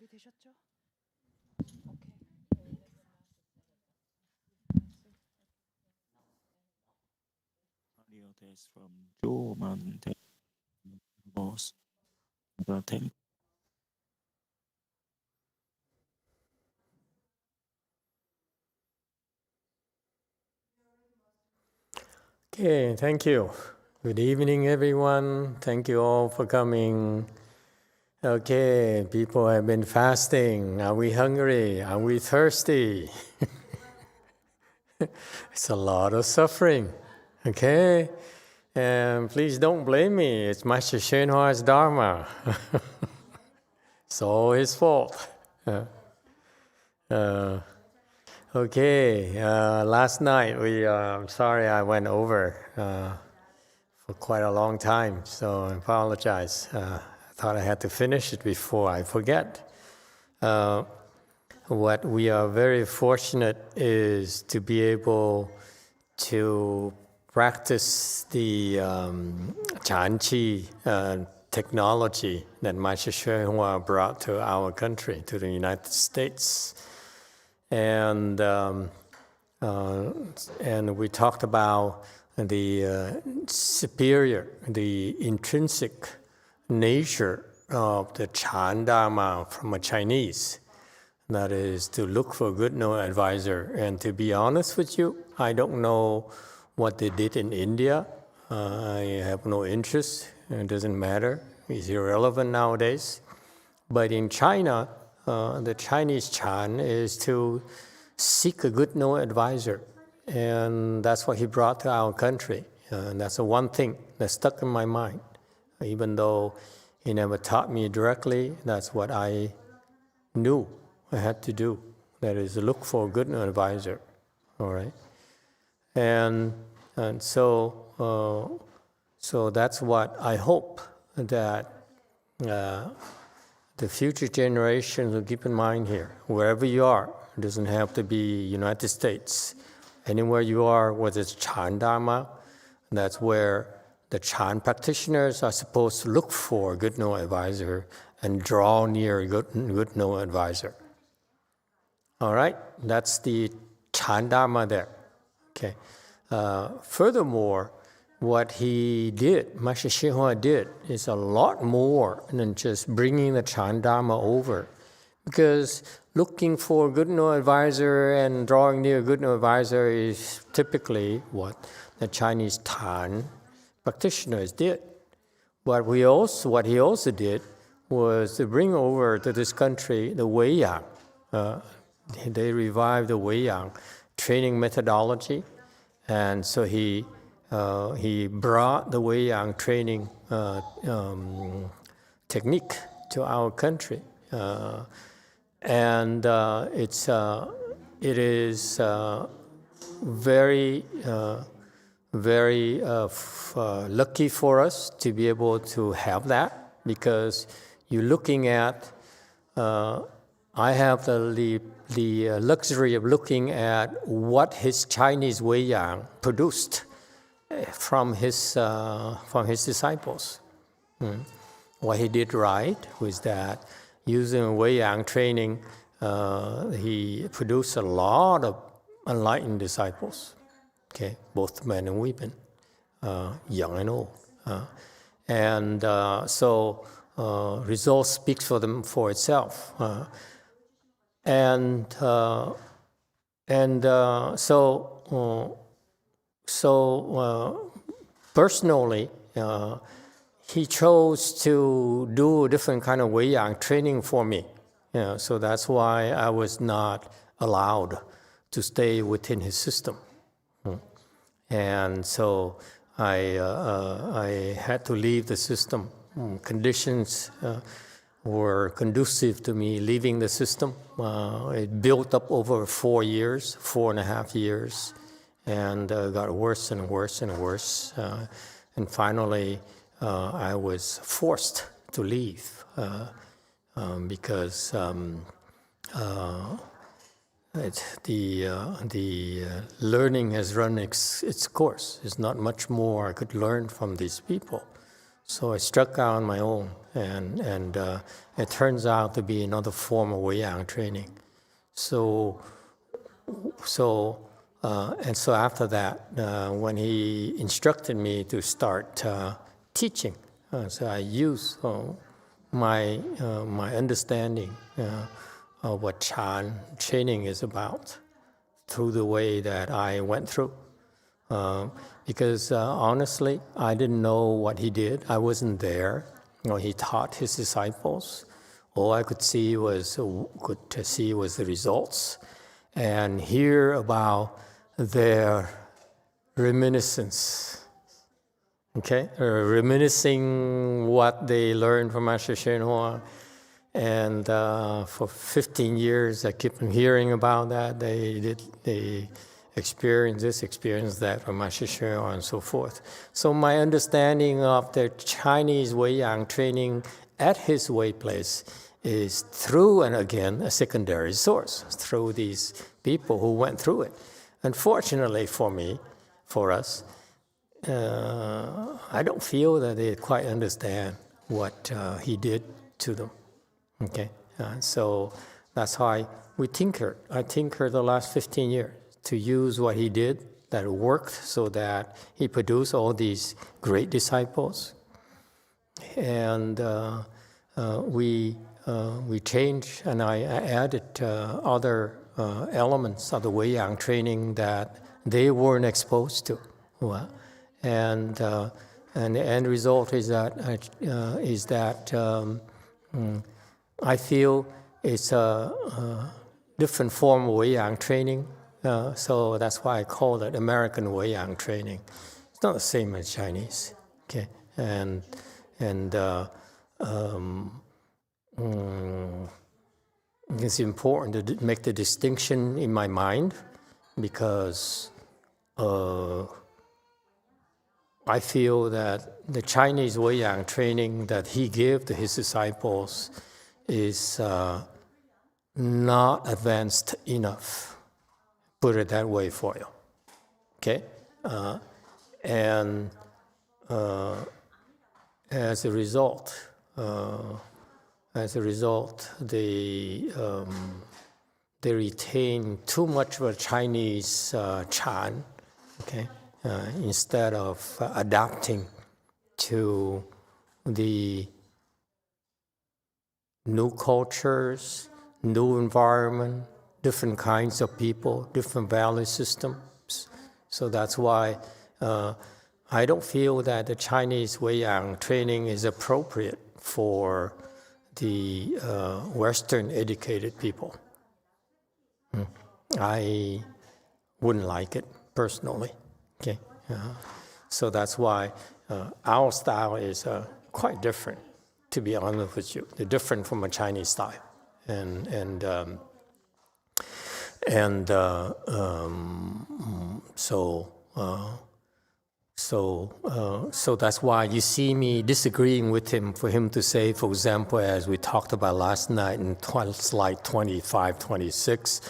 준비되셨죠? Audio test from Joe Mountain Boss. Thank Okay, thank you. Good evening, everyone. Thank you all for coming. Okay, people have been fasting. Are we hungry? Are we thirsty? It's a lot of suffering. Okay? And please don't blame me. It's Master YongHua's Dharma. It's all his fault. Last night I'm sorry I went over for quite a long time, so I apologize. I thought I had to finish it before I forget. What we are very fortunate is to be able to practice the Chan Chi technology that Master YongHua brought to our country, to the United States. And we talked about the superior, the intrinsic nature of the Chan Dharma from a Chinese. That is to look for a good no advisor. And to be honest with you, I don't know what they did in India. I have no interest. It doesn't matter. It's irrelevant nowadays. But in China, the Chinese Chan is to seek a good no advisor. And that's what he brought to our country. And that's the one thing that stuck in my mind. Even though he never taught me directly, that's what I knew I had to do. That is, look for a good no advisor. All right? And so that's what I hope that the future generations will keep in mind here. Wherever you are, it doesn't have to be United States. Anywhere you are, whether it's Chan Dharma, that's where the Chan practitioners are supposed to look for a good no advisor and draw near a good no advisor. All right, that's the Chan Dharma there. Okay. Furthermore, what he did, Master YongHua did, is a lot more than just bringing the Chan Dharma over. Because looking for a good no advisor and drawing near a good no advisor is typically what the Chinese Tan practitioners did. What he also did was to bring over to this country the Weiyang. They revived the Weiyang training methodology, and so he brought the Weiyang training technique to our country, and it is very lucky for us to be able to have that, because you're looking at. I have the luxury of looking at what his Chinese Weiyang produced from his disciples. What he did right was that using Weiyang training, he produced a lot of enlightened disciples. Okay, both men and women, young and old, so results speaks for itself. Personally, he chose to do a different kind of Weiyang training for me. So that's why I was not allowed to stay within his system. And so I had to leave the system. Conditions were conducive to me leaving the system. It built up over 4.5 years, and got worse and worse and worse. And finally, I was forced to leave because the learning has run its course. There's not much more I could learn from these people. So I struck out on my own, and it turns out to be another form of Wei-Yang training. So after that, when he instructed me to start teaching, so I used my understanding of what Chan training is about through the way that I went through. Because honestly, I didn't know what he did. I wasn't there. He taught his disciples. All I could see was the results, and hear about their reminiscence. Okay, reminiscing what they learned from Master YongHua. And for 15 years, I keep on hearing about that. They experienced this, experienced that from Master YongHua and so forth. So my understanding of the Chinese Wei-Yang training at his way place is through, and again, a secondary source, through these people who went through it. Unfortunately for us, I don't feel that they quite understand what he did to them. Okay, so that's how we tinkered. I tinkered the last 15 years to use what he did that worked, so that he produced all these great disciples. And we changed, and I added other elements of the Wei-Yang training that they weren't exposed to. And the end result is that I feel it's a different form of Wei-Yang training. So that's why I call it American Wei-Yang training. It's not the same as Chinese. Okay, and it's important to make the distinction in my mind, because I feel that the Chinese Wei-Yang training that he gave to his disciples is not advanced enough. Put it that way for you. Okay, and as a result, they retain too much of a Chinese Chan, okay, instead of adapting to the new cultures, new environment, different kinds of people, different value systems. So that's why I don't feel that the Chinese Wei-Yang training is appropriate for the Western educated people. I wouldn't like it personally. Okay, so that's why our style is quite different, to be honest with you. They're different from a Chinese style, So that's why you see me disagreeing with him, for him to say, for example, as we talked about last night in slide 25, 26,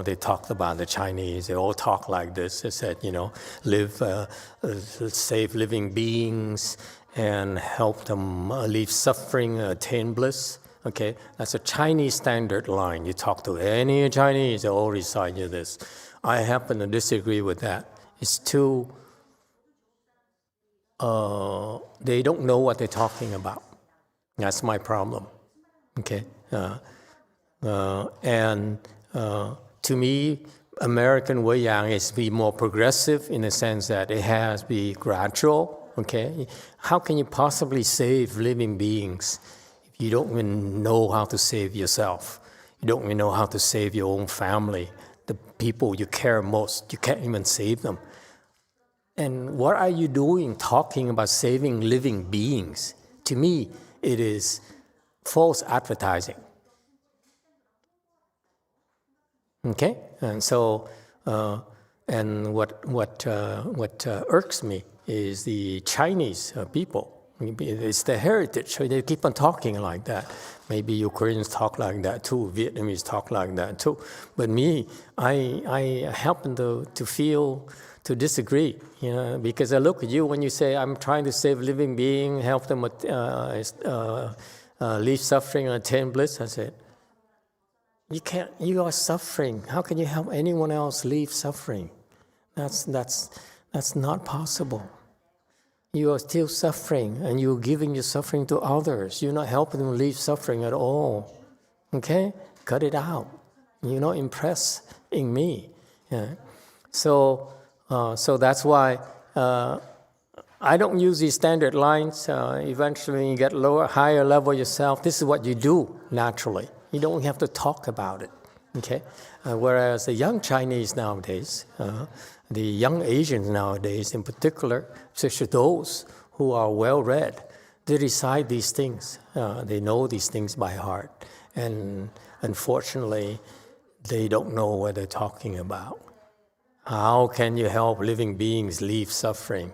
they talked about the Chinese, they all talk like this. They said, save living beings and help them leave suffering, attain bliss. Okay, that's a Chinese standard line. You talk to any Chinese, they all recite you this. I happen to disagree with that. It's too, they don't know what they're talking about. That's my problem. Okay, and to me, American Wei-Yang is to be more progressive in the sense that it has to be gradual. Okay, how can you possibly save living beings? You don't even know how to save yourself. You don't even know how to save your own family. The people you care most, you can't even save them. And what are you doing talking about saving living beings? To me, it is false advertising. Okay? And so, and what irks me is the Chinese people. It's the heritage. They keep on talking like that. Maybe Ukrainians talk like that too. Vietnamese talk like that too. But me, I happen to feel to disagree, because I look at you when you say, I'm trying to save living being, help them leave suffering and attain bliss. I said, you can't, you are suffering. How can you help anyone else leave suffering? That's not possible. You are still suffering, and you're giving your suffering to others. You're not helping them leave suffering at all. Okay? Cut it out. You're not impressed in me. Yeah. So that's why I don't use these standard lines. Eventually, when you get higher level yourself, this is what you do naturally. You don't have to talk about it. Okay? Whereas the young Chinese nowadays, the young Asians nowadays in particular, especially those who are well-read, they recite these things. They know these things by heart. And unfortunately, they don't know what they're talking about. How can you help living beings leave suffering?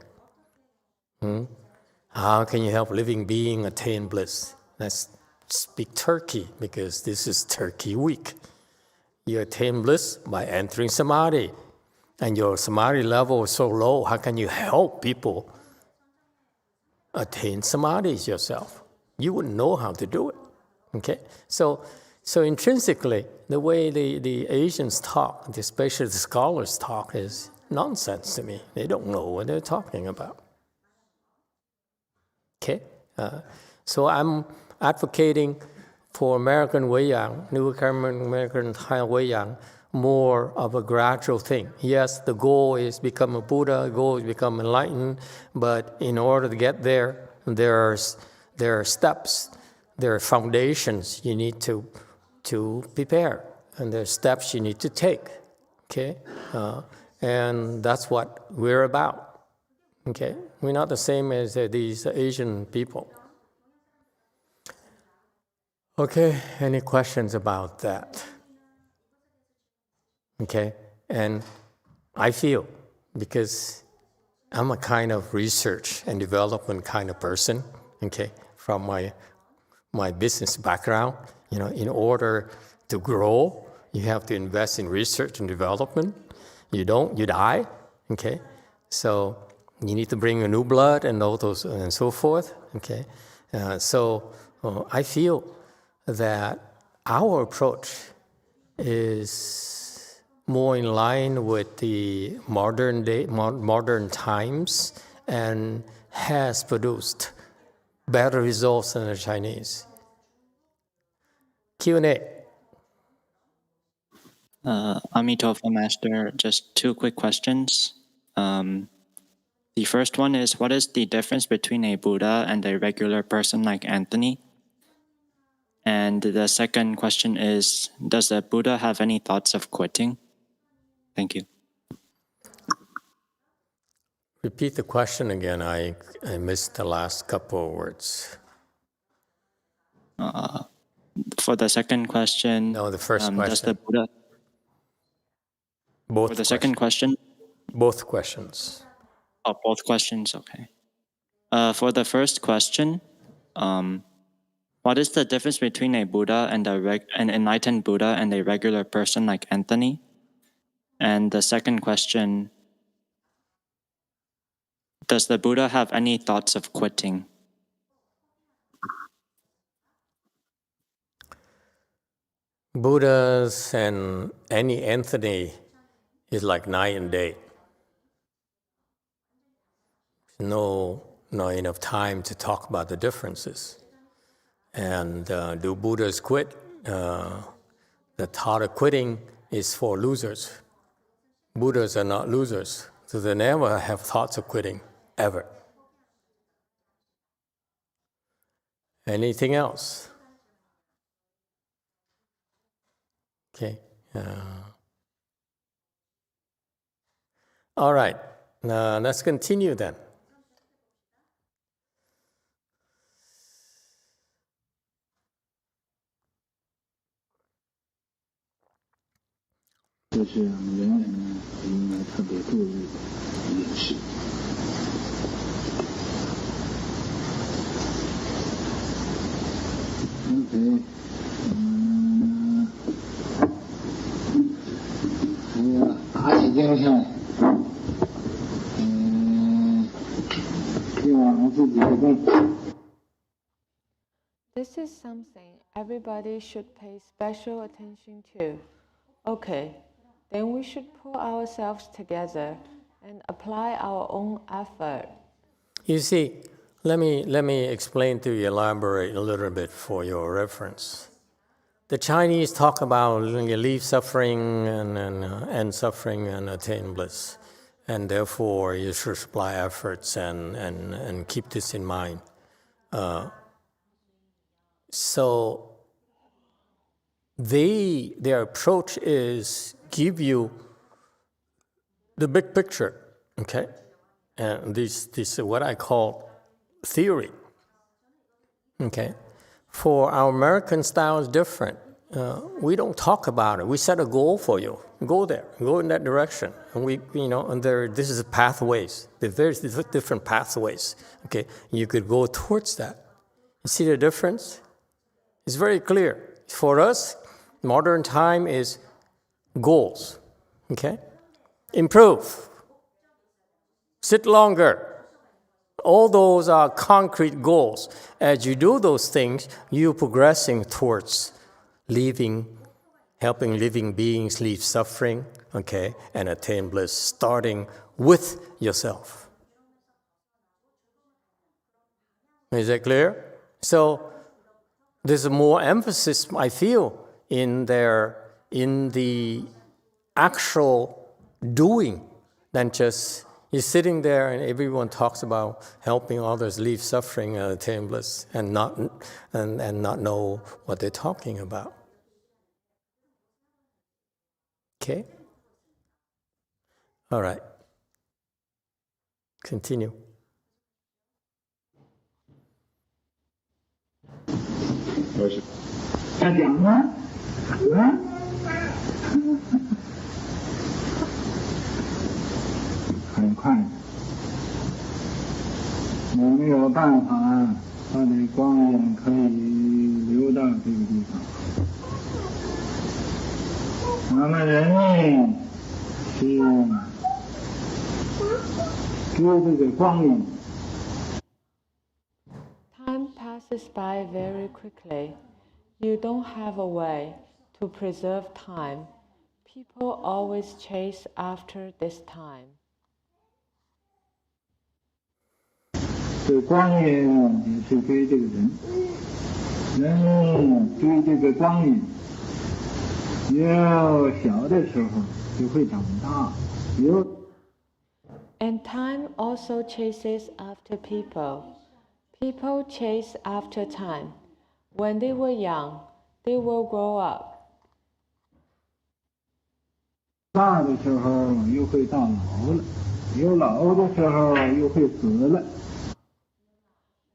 How can you help living being attain bliss? Let's speak Turkey, because this is Turkey week. You attain bliss by entering samadhi. And your samadhi level is so low, how can you help people attain samadhi yourself? You wouldn't know how to do it. Okay? So intrinsically, the way the Asians talk, especially the scholars talk, is nonsense to me. They don't know what they're talking about. Okay? So I'm advocating for American Weiyang, New American Thai Weiyang, more of a gradual thing. Yes, the goal is become a Buddha, the goal is become enlightened, but in order to get there, there are steps, there are foundations you need to prepare, and there are steps you need to take. Okay, and that's what we're about. Okay, we're not the same as these Asian people. Okay, any questions about that? Okay, and I feel, because I'm a kind of research and development kind of person, okay, from my business background, in order to grow, you have to invest in research and development. You don't, you die, okay? So you need to bring a new blood and all those and so forth, okay? So I feel that our approach is more in line with the modern times, and has produced better results than the Chinese. Q&A. Emitofuo Master, just two quick questions. The first one is, what is the difference between a Buddha and a regular person like Anthony? And the second question is, does a Buddha have any thoughts of quitting? Thank you. Repeat the question again. I missed the last couple of words. For the second question... No, the first question. Does the Buddha... Both For the second question? Both questions. Oh, both questions, okay. For the first question, what is the difference between a Buddha and an enlightened Buddha and a regular person like Anthony? And the second question, does the Buddha have any thoughts of quitting? Buddhas and any Anthony is like night and day. Not enough time to talk about the differences. And do Buddhas quit? The thought of quitting is for losers. Buddhas are not losers, so they never have thoughts of quitting, ever. Anything else? Okay. All right. Let's continue then. Okay. This is something everybody should pay special attention to. Okay, then we should pull ourselves together and apply our own effort. You see, let me explain to you, elaborate a little bit for your reference. The Chinese talk about leave suffering and suffering and attain bliss, and therefore you should supply efforts and keep this in mind. So their approach is give you the big picture, okay? And this is what I call theory, okay? For our American style is different. We don't talk about it. We set a goal for you. Go there. Go in that direction. And this is pathways. There's different pathways. Okay, you could go towards that. You see the difference? It's very clear. For us, modern time is goals. Okay, improve. Sit longer. All those are concrete goals. As you do those things, you're progressing towards helping living beings leave suffering, okay, and attain bliss, starting with yourself. Is that clear? So there's more emphasis, I feel, in the actual doing than just you're sitting there and everyone talks about helping others leave suffering and attain bliss and not know what they're talking about. Okay? All right. Continue. Time passes by very quickly. You don't have a way to preserve time. People always chase after this time. 这光阴也是追这个人，人追这个光阴，有小的时候就会长大，有。And time also chases after people. People chase after time. When they were young, they will grow up. 大的时候又会到老了，有老的时候又会死了。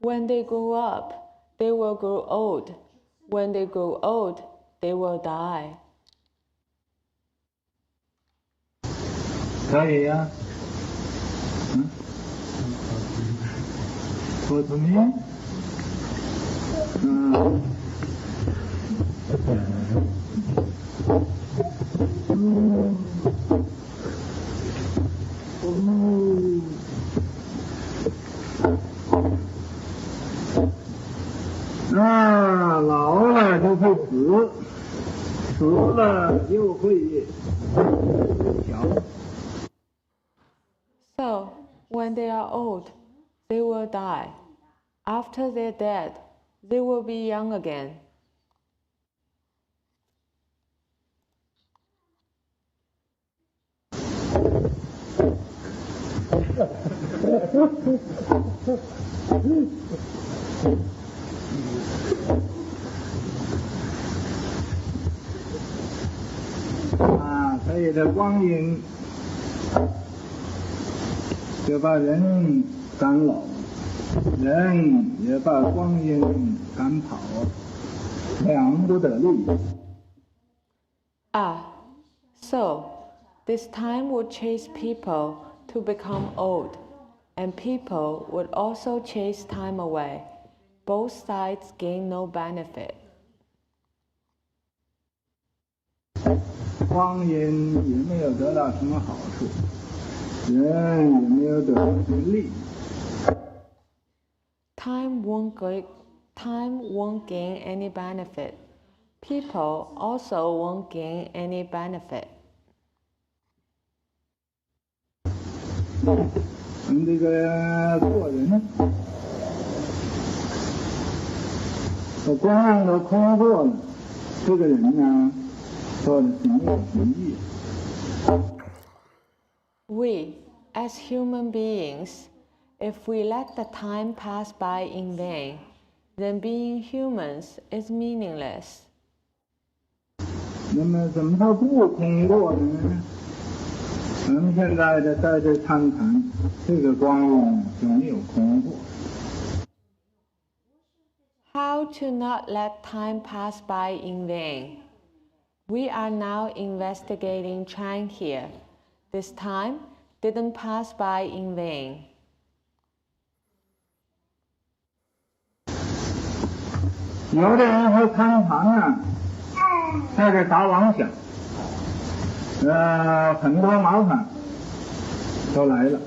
When they grow up, they will grow old. When they grow old, they will die. 可以呀，我怎么样？老了就会死，死了又会小。So, when they are old, they will die. After they're dead, they will be young again.啊，所以这光阴就把人赶老，人也把光阴赶跑，两不得利。So this time would chase people to become old, and people would also chase time away. Both sides gain no benefit. 光阴也没有得到什么好处，人也没有得到什么利益。won't gain any benefit. People also won't gain any benefit. 这个做人呢，光用空做了，这个人呢，做的是没有意义。We, as human beings, if we let the time pass by in vain, then being humans is meaningless. 那么怎么叫不空过呢？咱们现在在这参谈，这个光用就没有空过。How to not let time pass by in vain? We are now investigating Chan here. This time didn't pass by in vain. 有的人还参谈呢，在这打妄想，很多麻烦都来了。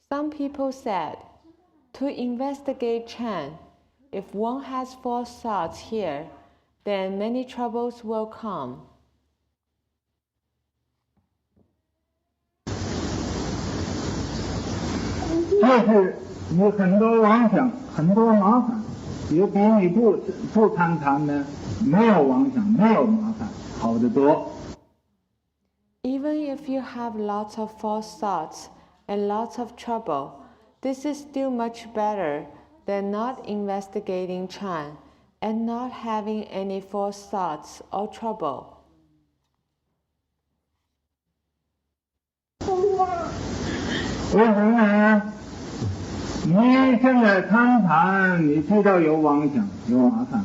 Some people said, to investigate Chan, if one has false thoughts here, then many troubles will come. 就是有很多妄想，很多麻烦，也比你不参谈呢，没有妄想，没有麻烦好得多。Even if you have lots of false thoughts and lots of trouble, this is still much better than not investigating Chan and not having any false thoughts or trouble. 为什么呢？你现在参谈，你知道有妄想，有麻烦，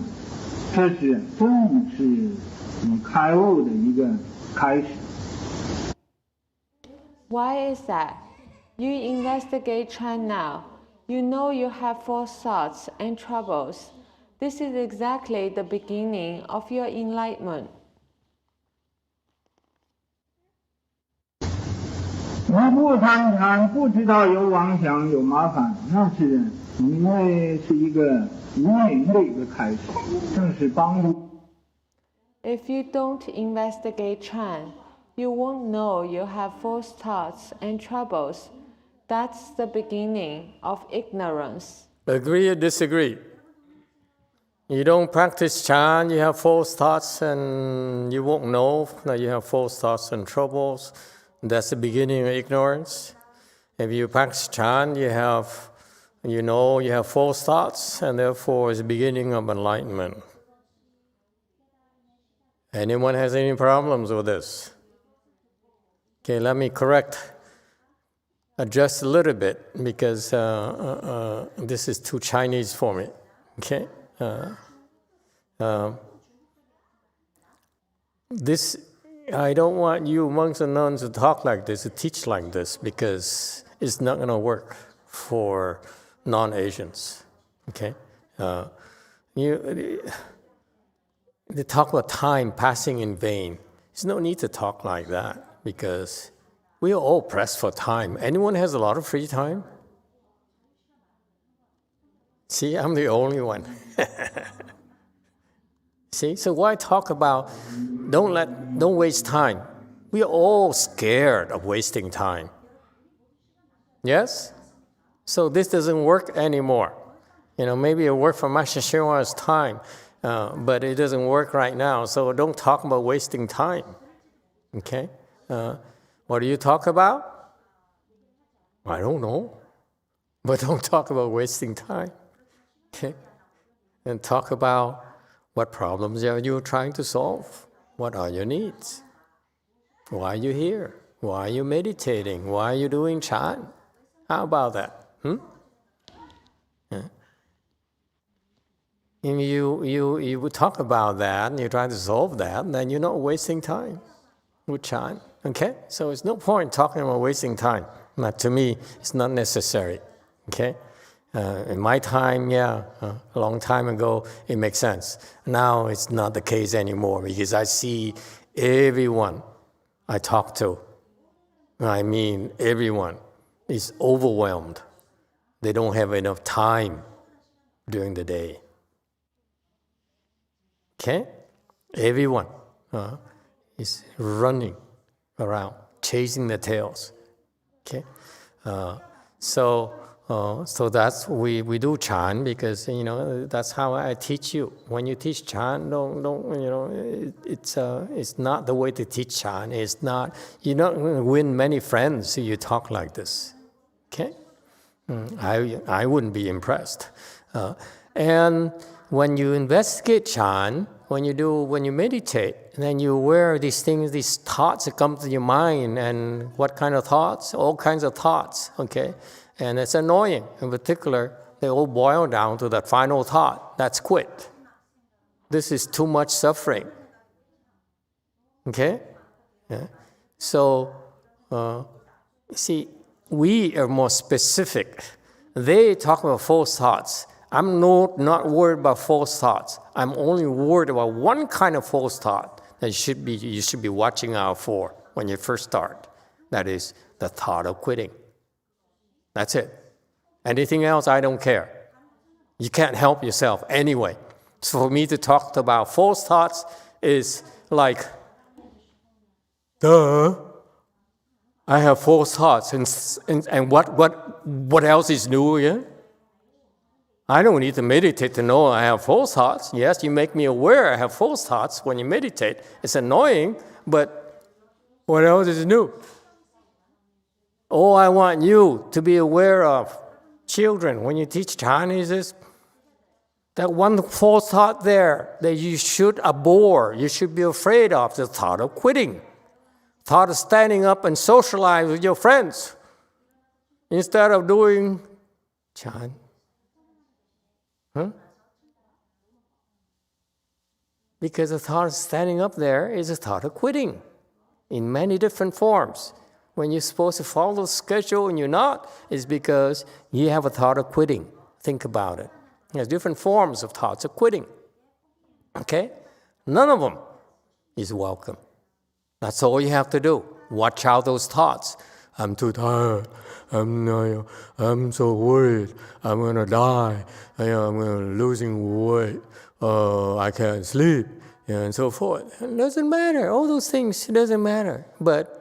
这是正是你开悟的一个开始。Why is that? You investigate Chan now. You know you have false thoughts and troubles. This is exactly the beginning of your enlightenment. 你不参禅，不知道有妄想有麻烦，那是因为是一个无明的一个开始，正是帮助。If you don't investigate Chan, you won't know you have false thoughts and troubles. That's the beginning of ignorance. Agree or disagree? You don't practice Chan, you have false thoughts, and you won't know that you have false thoughts and troubles. That's the beginning of ignorance. If you practice Chan, you have false thoughts, and therefore it's the beginning of enlightenment. Anyone has any problems with this? Okay, let me adjust a little bit, because this is too Chinese for me. Okay? I don't want you monks and nuns to talk like this, to teach like this, because it's not going to work for non-Asians. Okay? They talk about time passing in vain. There's no need to talk like that, because we are all pressed for time. Anyone has a lot of free time? See, I'm the only one. See, so why talk about don't waste time? We are all scared of wasting time. Yes? So this doesn't work anymore. Maybe it worked for Master Hsu's time, but it doesn't work right now. So don't talk about wasting time. Okay? What do you talk about? I don't know. But don't talk about wasting time. Okay? And talk about what problems are you trying to solve? What are your needs? Why are you here? Why are you meditating? Why are you doing Chan? How about that? Yeah. If you would talk about that and you try to solve that, then you're not wasting time with Chan. Okay? So it's no point talking about wasting time. But to me, it's not necessary. Okay? In my time, a long time ago, it makes sense. Now it's not the case anymore, because I see everyone I talk to, I mean everyone, is overwhelmed They don't have enough time during the day. Okay? Everyone is running around, chasing their tails. Okay? So that's we do Chan because that's how I teach you. When you teach Chan, don't it's not the way to teach Chan. It's not, you're not going to win many friends if you talk like this. Okay, I wouldn't be impressed. And when you investigate Chan, when you meditate, then you aware these things, these thoughts that come to your mind, and what kind of thoughts? All kinds of thoughts. Okay. And it's annoying. In particular, they all boil down to that final thought. That's quit. This is too much suffering. Okay? Yeah. So, see, we are more specific. They talk about false thoughts. I'm not worried about false thoughts. I'm only worried about one kind of false thought that you should be watching out for when you first start. That is the thought of quitting. That's it. Anything else, I don't care. You can't help yourself anyway. So for me to talk about false thoughts is like, duh, I have false thoughts, and what else is new? Yeah? I don't need to meditate to know I have false thoughts. Yes, you make me aware I have false thoughts when you meditate. It's annoying, but what else is new? All I want you to be aware of, children, when you teach Chinese, is that one false thought there that you should abhor, you should be afraid of, the thought of quitting, thought of standing up and socialize with your friends instead of doing Chan. Huh? Because the thought of standing up there is a thought of quitting in many different forms. When you're supposed to follow the schedule and you're not, it's because you have a thought of quitting. Think about it. There's different forms of thoughts of quitting. Okay? None of them is welcome. That's all you have to do. Watch out those thoughts. I'm too tired. I'm so worried. I'm going to die. I'm losing weight. I can't sleep. And so forth. It doesn't matter. All those things, it doesn't matter. But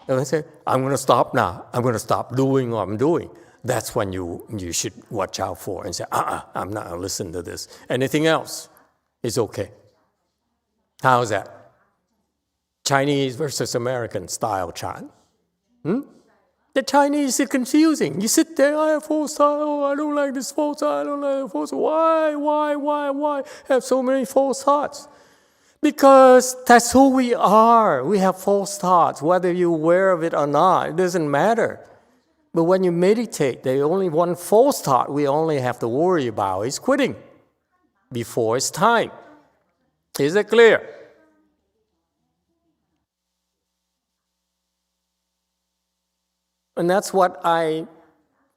if I say, I'm going to stop now. I'm going to stop doing what I'm doing. That's when you should watch out for and say, I'm not going to listen to this. Anything else is okay. How's that? Chinese versus American style Chan. The Chinese is confusing. You sit there, I have false thought. Oh, I don't like this false thought. I don't like false thought. Why have so many false thoughts? Because that's who we are. We have false thoughts, whether you're aware of it or not. It doesn't matter. But when you meditate, there's only one false thought we only have to worry about is quitting before it's time. Is it clear? And that's what I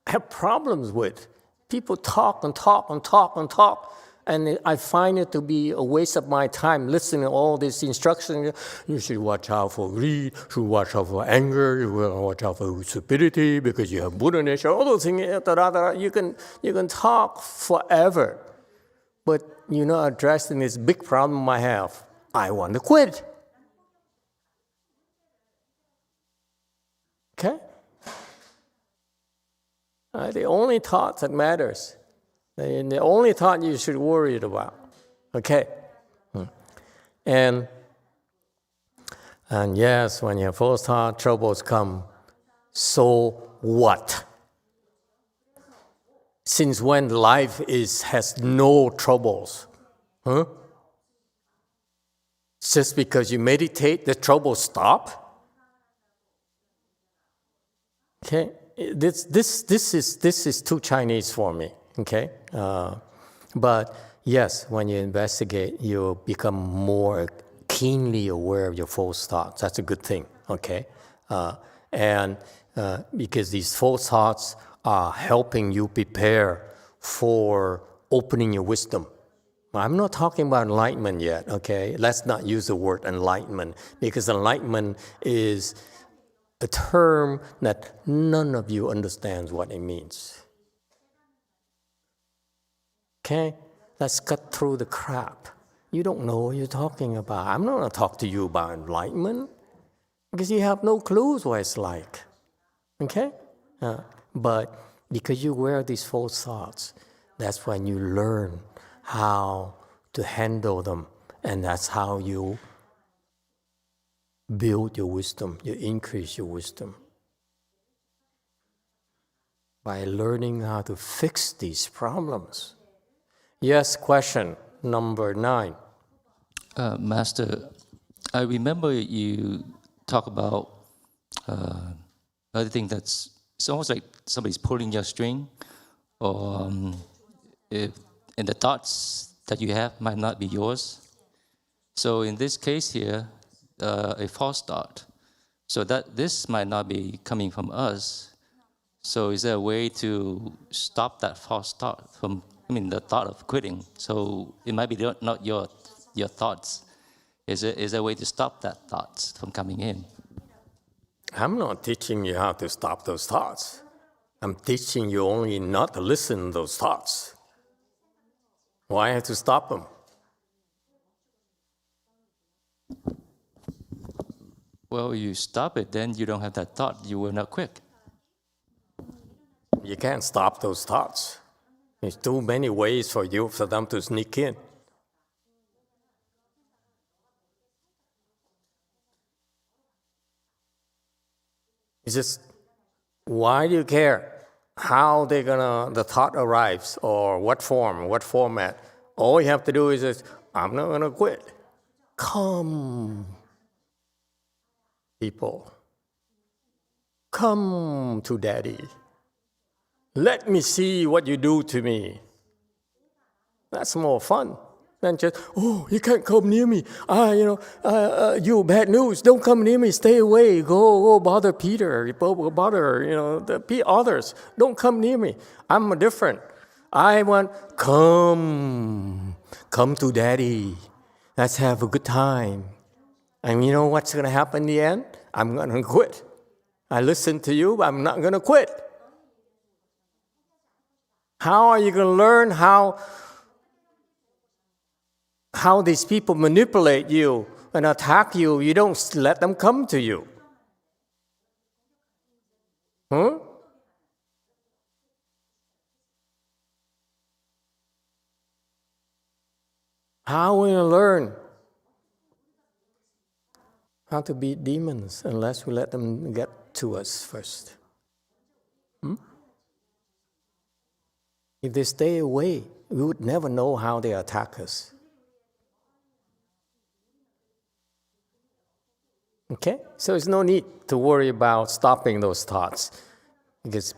have problems with. People talk and talk and talk and talk. And I find it to be a waste of my time listening to all these instructions. You should watch out for greed, you should watch out for anger, you will watch out for stupidity because you have Buddha nature, all those things. You can talk forever, but you're not addressing this big problem I have. I want to quit. Okay? The only thought that matters. And the only thought you should worry about. Okay? And yes, when you have false thought, troubles come. So what? Since when life has no troubles? Huh? Just because you meditate, the troubles stop? Okay? This is too Chinese for me. Okay, but yes, when you investigate, you become more keenly aware of your false thoughts. That's a good thing. Okay, and because these false thoughts are helping you prepare for opening your wisdom. I'm not talking about enlightenment yet. Okay, let's not use the word enlightenment because enlightenment is a term that none of you understands what it means. Okay? Let's cut through the crap. You don't know what you're talking about. I'm not going to talk to you about enlightenment because you have no clues what it's like. Okay? But because you wear these false thoughts, that's when you learn how to handle them. And that's how you build your wisdom, you increase your wisdom. By learning how to fix these problems. Yes, question number 9. Master, I remember you talk about other thing that's it's almost like somebody's pulling your string, or and the thoughts that you have might not be yours. So in this case here, a false thought. So that this might not be coming from us. So is there a way to stop that false thought from, the thought of quitting? So it might be not your thoughts. Is there a way to stop that thoughts from coming in? I'm not teaching you how to stop those thoughts. I'm teaching you only not to listen to those thoughts. Why have to stop them? Well, you stop it, then you don't have that thought. You will not quit. You can't stop those thoughts. There's too many ways for them to sneak in. It's just, why do you care how the thought arrives, or what form, what format? All you have to do is just, I'm not gonna quit. Come, people. Come to Daddy. Let me see what you do to me. That's more fun than just, you can't come near me. You bad news. Don't come near me. Stay away. Go bother Peter. Go bother the others. Don't come near me. I'm different. I want come to Daddy. Let's have a good time. And you know what's going to happen in the end? I'm going to quit. I listen to you, but I'm not going to quit. How are you going to learn how these people manipulate you and attack you? You don't let them come to you. How are we going to learn how to beat demons unless we let them get to us first? If they stay away, we would never know how they attack us. Okay? So there's no need to worry about stopping those thoughts, because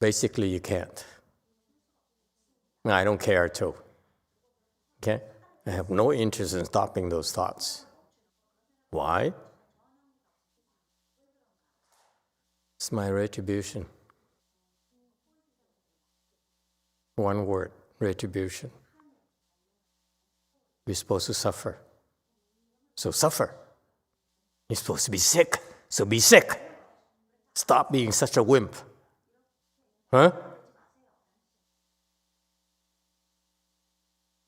basically you can't. I don't care too. Okay? I have no interest in stopping those thoughts. Why? It's my retribution. One word, retribution. We're supposed to suffer. So suffer. You're supposed to be sick, so be sick. Stop being such a wimp.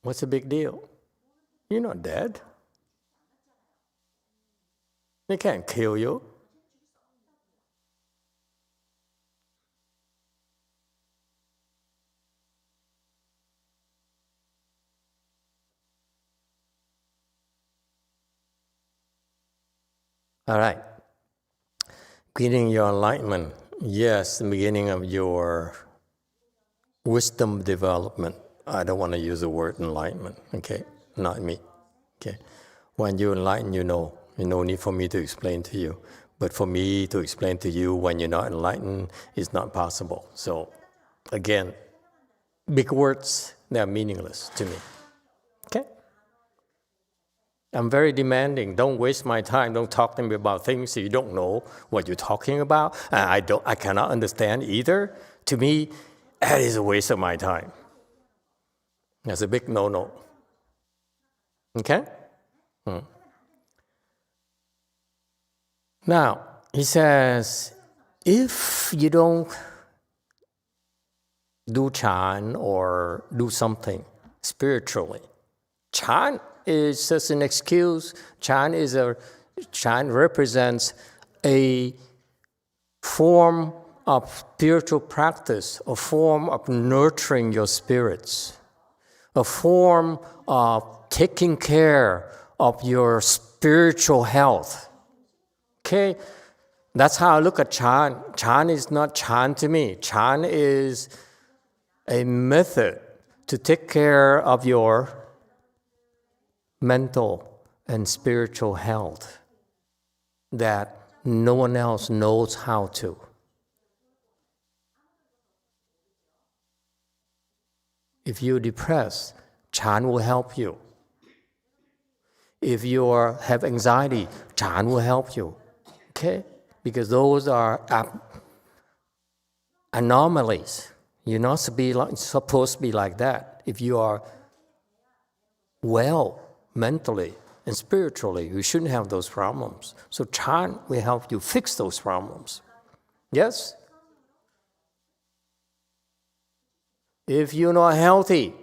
What's the big deal? You're not dead. They can't kill you. All right. Beginning your enlightenment. Yes, the beginning of your wisdom development. I don't want to use the word enlightenment, okay? Not me, okay? When you enlighten, you know. There's no need for me to explain to you. But for me to explain to you when you're not enlightened is not possible. So, again, big words, they're meaningless to me, okay? I'm very demanding. Don't waste my time. Don't talk to me about things that you don't know what you're talking about. I cannot understand either. To me, that is a waste of my time. That's a big no-no. Okay? Now, he says, if you don't do Chan or do something spiritually. Chan is just an excuse. Chan represents a form of spiritual practice, a form of nurturing your spirits, a form of taking care of your spiritual health. Okay? That's how I look at Chan. Chan is not Chan to me. Chan is a method to take care of your mental and spiritual health that no one else knows how to. If you're depressed, Chan will help you. If you have anxiety, Chan will help you. Okay? Because those are anomalies. You're not supposed to be like that. If you are well mentally and spiritually, you shouldn't have those problems. So Chan will help you fix those problems. Yes? If you're not healthy,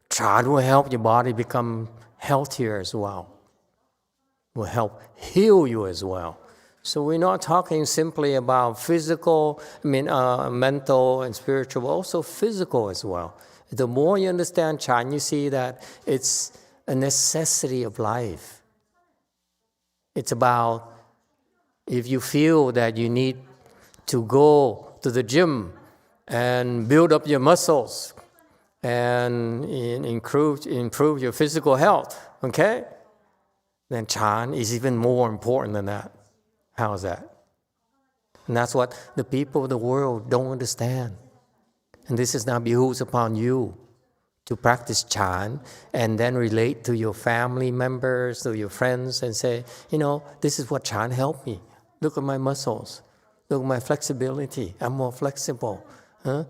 Chan will help your body become healthier as well. Will help heal you as well. So we're not talking simply about mental and spiritual, but also physical as well. The more you understand Chan, you see that it's a necessity of life. It's about if you feel that you need to go to the gym and build up your muscles and improve your physical health, okay? Then Chan is even more important than that. How's that? And that's what the people of the world don't understand. And this is now behooves upon you to practice Chan and then relate to your family members, to your friends, and say, this is what Chan helped me. Look at my muscles. Look at my flexibility. I'm more flexible. I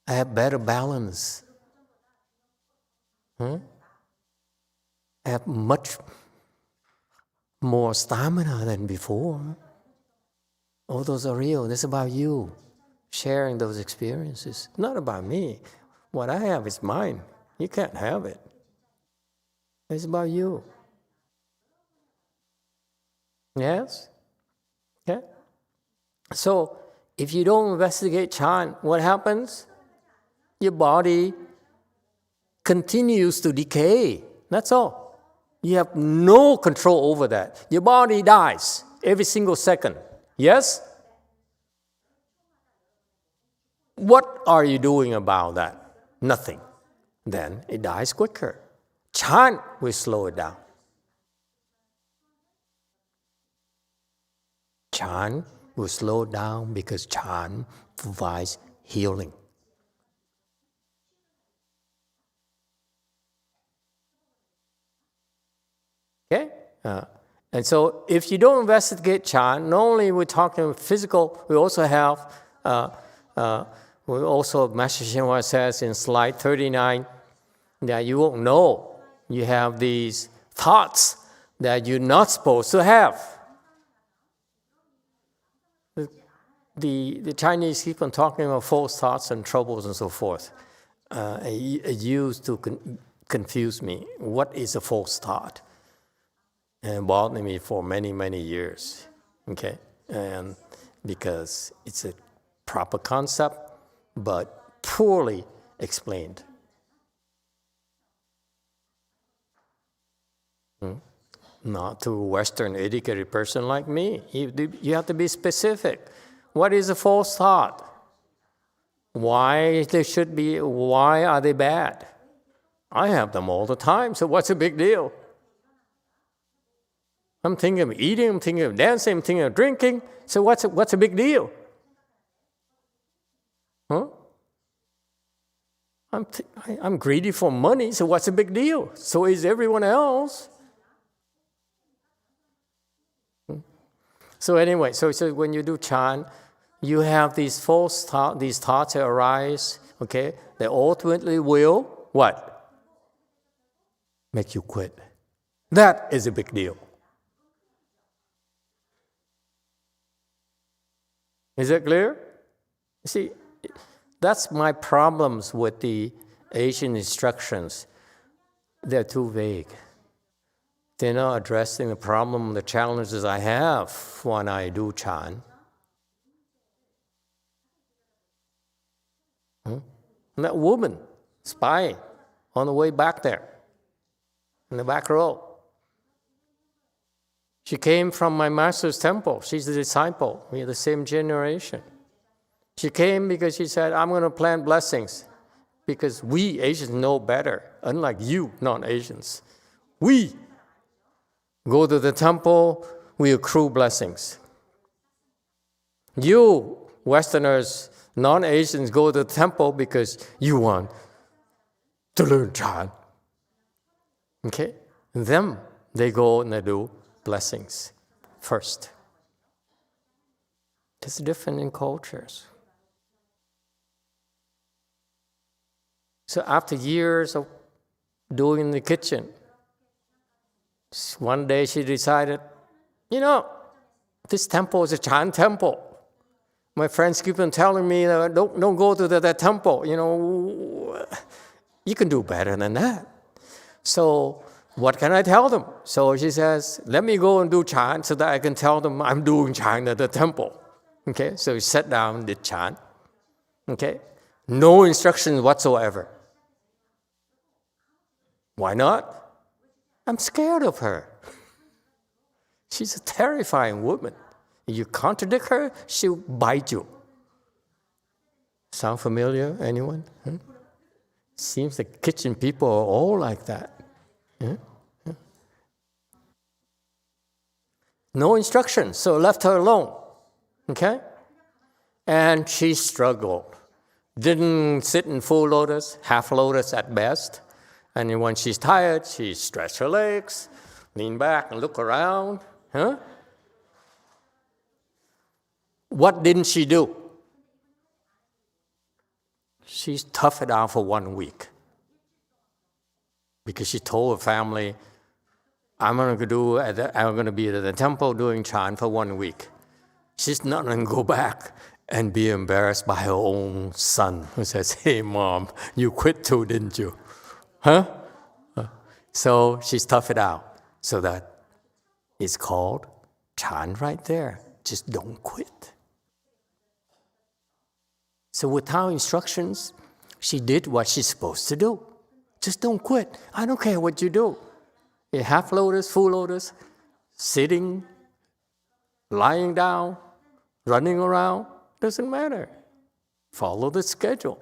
have better balance. I have much more stamina than before. All those are real. This is about you sharing those experiences. Not about me. What I have is mine. You can't have it. It's about you. Yes? Okay? So, if you don't investigate Chan, what happens? Your body continues to decay. That's all. You have no control over that. Your body dies every single second. Yes? What are you doing about that? Nothing. Then it dies quicker. Chan will slow it down. Chan will slow down because Chan provides healing. Okay? And so if you don't investigate Chan, not only we're talking physical, we also have, Master Shenhua says in slide 39, that you won't know you have these thoughts that you're not supposed to have. The Chinese keep on talking about false thoughts and troubles and so forth. It used to confuse me. What is a false thought? And bothered me for many, many years. Okay? And because it's a proper concept, but poorly explained. Not to a Western educated person like me. You have to be specific. What is a false thought? Why are they bad? I have them all the time, so what's the big deal? I'm thinking of eating, I'm thinking of dancing, I'm thinking of drinking, so what's a big deal? Huh? I'm greedy for money, so what's a big deal? So is everyone else. So anyway, so when you do Chan, you have these false thoughts, these thoughts that arise, okay? They ultimately will, what? Make you quit. That is a big deal. Is that clear? See, That's my problems with the Asian instructions. They're too vague. They're not addressing the problem, the challenges I have when I do Chan. And that woman spying on the way back there, in the back row. She came from my master's temple. She's a disciple. We're the same generation. She came because she said, I'm going to plant blessings because we Asians know better, unlike you non-Asians. We go to the temple, we accrue blessings. You Westerners, non-Asians, go to the temple because you want to learn Chan. Okay? Them, they go and they do blessings first. It's different in cultures. So after years of doing in the kitchen, one day she decided, this temple is a Chan temple. My friends keep on telling me, don't go to that temple. You can do better than that. So what can I tell them? So she says, let me go and do Chan so that I can tell them I'm doing Chan at the temple. Okay, so we sat down and did Chan. Okay, no instructions whatsoever. Why not? I'm scared of her. She's a terrifying woman. If you contradict her, she'll bite you. Sound familiar, anyone? Seems the kitchen people are all like that. No instructions, so left her alone. Okay? And she struggled. Didn't sit in full lotus, half lotus at best. And then when she's tired, she stretched her legs, lean back and look around. What didn't she do? She toughed it out for 1 week. Because she told her family, I'm going to be at the temple doing Chan for 1 week. She's not going to go back and be embarrassed by her own son who says, hey, Mom, you quit too, didn't you? So she's toughed it out. So that it's called Chan right there. Just don't quit. So without instructions, she did what she's supposed to do. Just don't quit. I don't care what you do. Half lotus, full lotus, sitting, lying down, running around, doesn't matter. Follow the schedule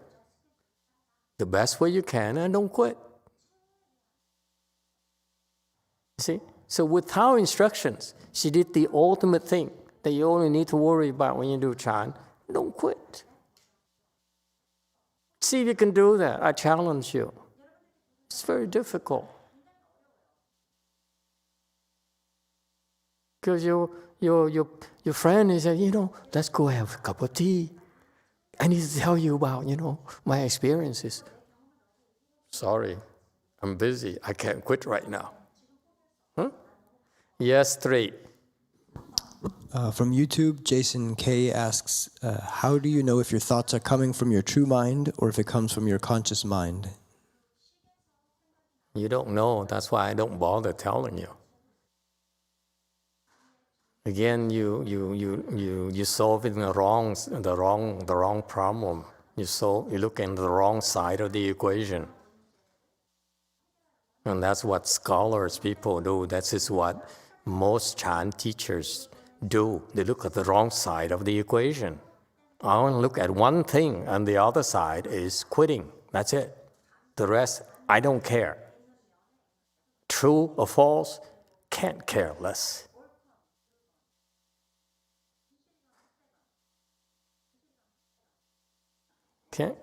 the best way you can and don't quit. See? So without instructions, she did the ultimate thing that you only need to worry about when you do Chan. Don't quit. See if you can do that. I challenge you. It's very difficult. Because your friend is saying, let's go have a cup of tea. I need to tell you about, my experiences. Sorry, I'm busy. I can't quit right now. Yes, 3. From YouTube, Jason K asks, how do you know if your thoughts are coming from your true mind or if it comes from your conscious mind? You don't know. That's why I don't bother telling you. Again, you solving the wrong problem. You look in the wrong side of the equation. And that's what scholars, people do. That is what most Chan teachers do. They look at the wrong side of the equation. I want to look at one thing, and the other side is quitting. That's it. The rest, I don't care. True or false, can't care less. Okay?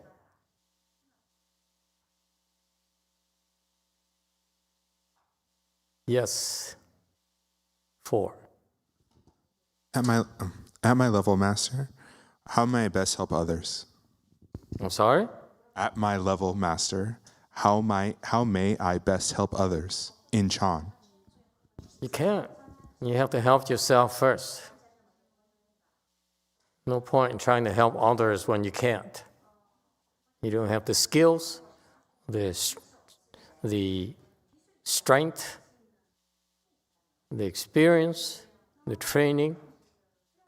Yes. 4. At my level, Master, how may I best help others? I'm sorry? At my level, Master, how may I best help others in Chan? You can't. You have to help yourself first. No point in trying to help others when you can't. You don't have the skills, the strength, the experience, the training,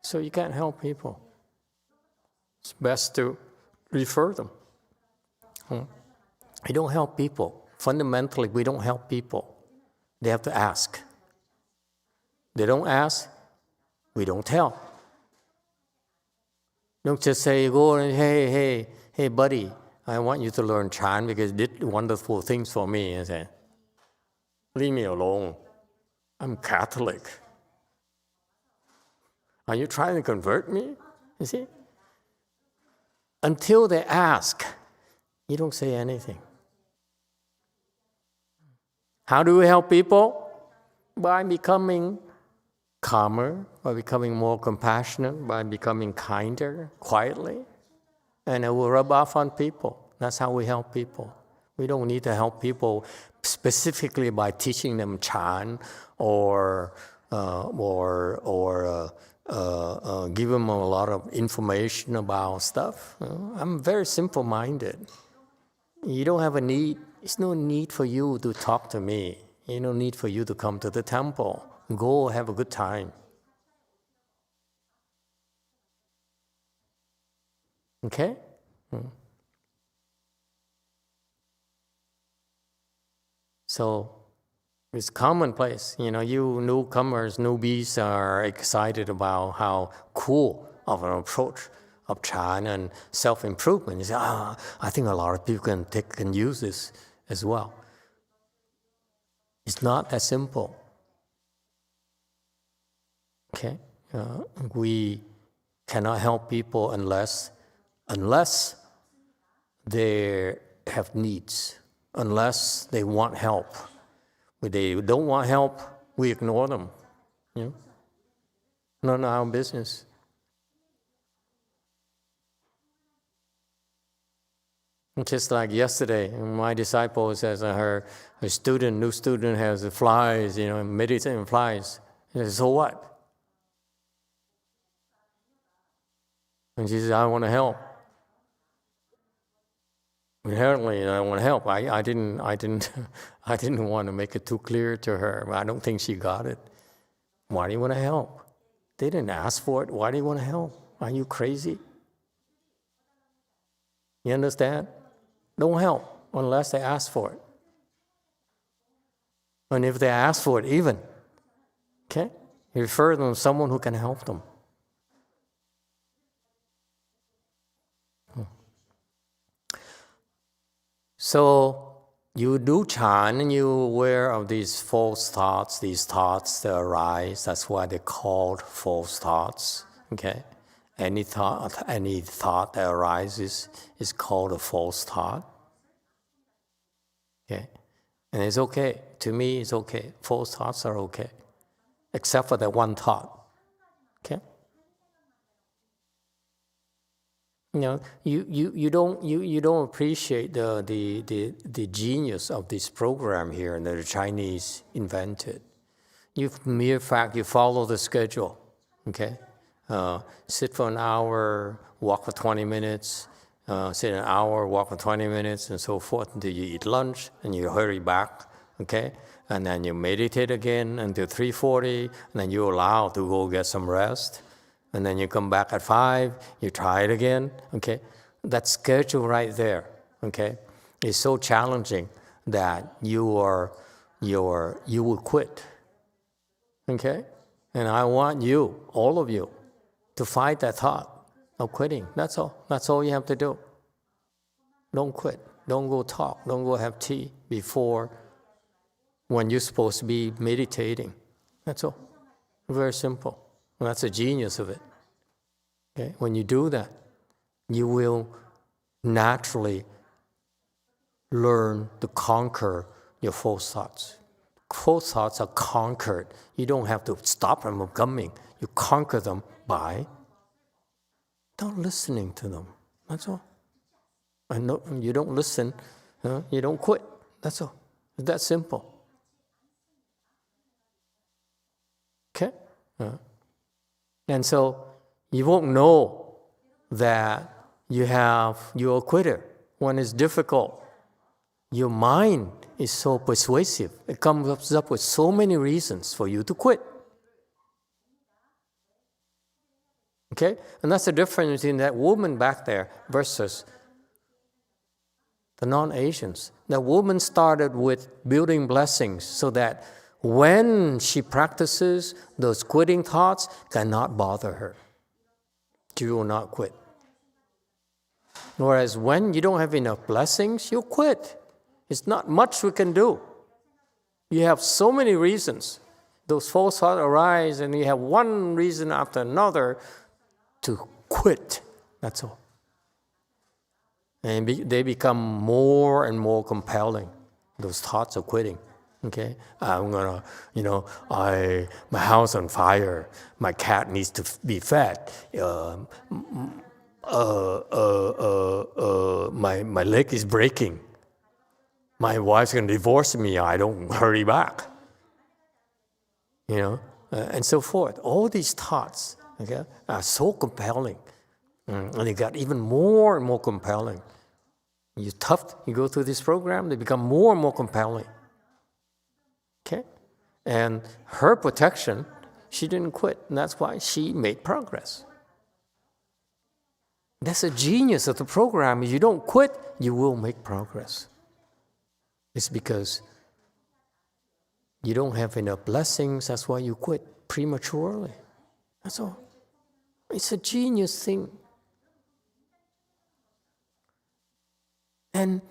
so you can't help people. It's best to refer them. We don't help people. Fundamentally, we don't help people. They have to ask. They don't ask, we don't tell. Don't just say, go and hey, buddy, I want you to learn Chan because you did wonderful things for me. And say, leave me alone. I'm Catholic. Are you trying to convert me? You see? Until they ask, you don't say anything. How do we help people? By becoming calmer, by becoming more compassionate, by becoming kinder, quietly. And it will rub off on people. That's how we help people. We don't need to help people specifically by teaching them Chan or give them a lot of information about stuff. I'm very simple-minded. You don't have a need. There's no need for you to talk to me. There's no need for you to come to the temple. Go have a good time. Okay? So it's commonplace. You newcomers, newbies are excited about how cool of an approach of Chan and self-improvement. You say, I think a lot of people can use this as well. It's not that simple. Okay? We cannot help people unless they have needs, unless they want help. If they don't want help, we ignore them. Not our business. Just like yesterday, my disciple says her new student has flies, meditating flies. He says, so what? And she says, I want to help. Inherently, I want to help. I didn't want to make it too clear to her. I don't think she got it. Why do you want to help? They didn't ask for it. Why do you want to help? Are you crazy? You understand? Don't help unless they ask for it. And if they ask for it even, okay, refer them to someone who can help them. So you do Chan and you're aware of these false thoughts, these thoughts that arise. That's why they're called false thoughts. Okay? Any thought that arises is called a false thought. Okay? And it's okay. To me, it's okay. False thoughts are okay. Except for that one thought. Okay? You don't appreciate the genius of this program here that the Chinese invented. Mere fact, you follow the schedule, okay? Sit for an hour, walk for 20 minutes, sit an hour, walk for 20 minutes, and so forth until you eat lunch, and you hurry back, okay? And then you meditate again until 3:40, and then you're allowed to go get some rest. And then you come back at 5, you try it again, okay? That schedule right there, okay, is so challenging that you will quit, okay? And I want you, all of you, to fight that thought of quitting. That's all. That's all you have to do. Don't quit. Don't go talk. Don't go have tea before when you're supposed to be meditating. That's all. Very simple. And that's the genius of it. Okay? When you do that, you will naturally learn to conquer your false thoughts. False thoughts are conquered. You don't have to stop them from coming. You conquer them by not listening to them. That's all. And no, you don't listen, you don't quit. That's all. It's that simple. Okay? And so you won't know that you're a quitter when it's difficult, your mind is so persuasive. It comes up with so many reasons for you to quit. Okay? And that's the difference between that woman back there versus the non-Asians. The woman started with building blessings so that when she practices, those quitting thoughts cannot bother her. She will not quit. Whereas when you don't have enough blessings, you'll quit. It's not much we can do. You have so many reasons. Those false thoughts arise and you have one reason after another to quit. That's all. And they become more and more compelling, those thoughts of quitting. Okay, I'm gonna, my house on fire. My cat needs to be fed. My leg is breaking. My wife's gonna divorce me. I don't hurry back. And so forth. All these thoughts, okay, are so compelling, and they got even more and more compelling. You go through this program, they become more and more compelling. Okay? And her protection, she didn't quit, and that's why she made progress. That's a genius of the program. If you don't quit, you will make progress. It's because you don't have enough blessings, that's why you quit prematurely. That's all. It's a genius thing. And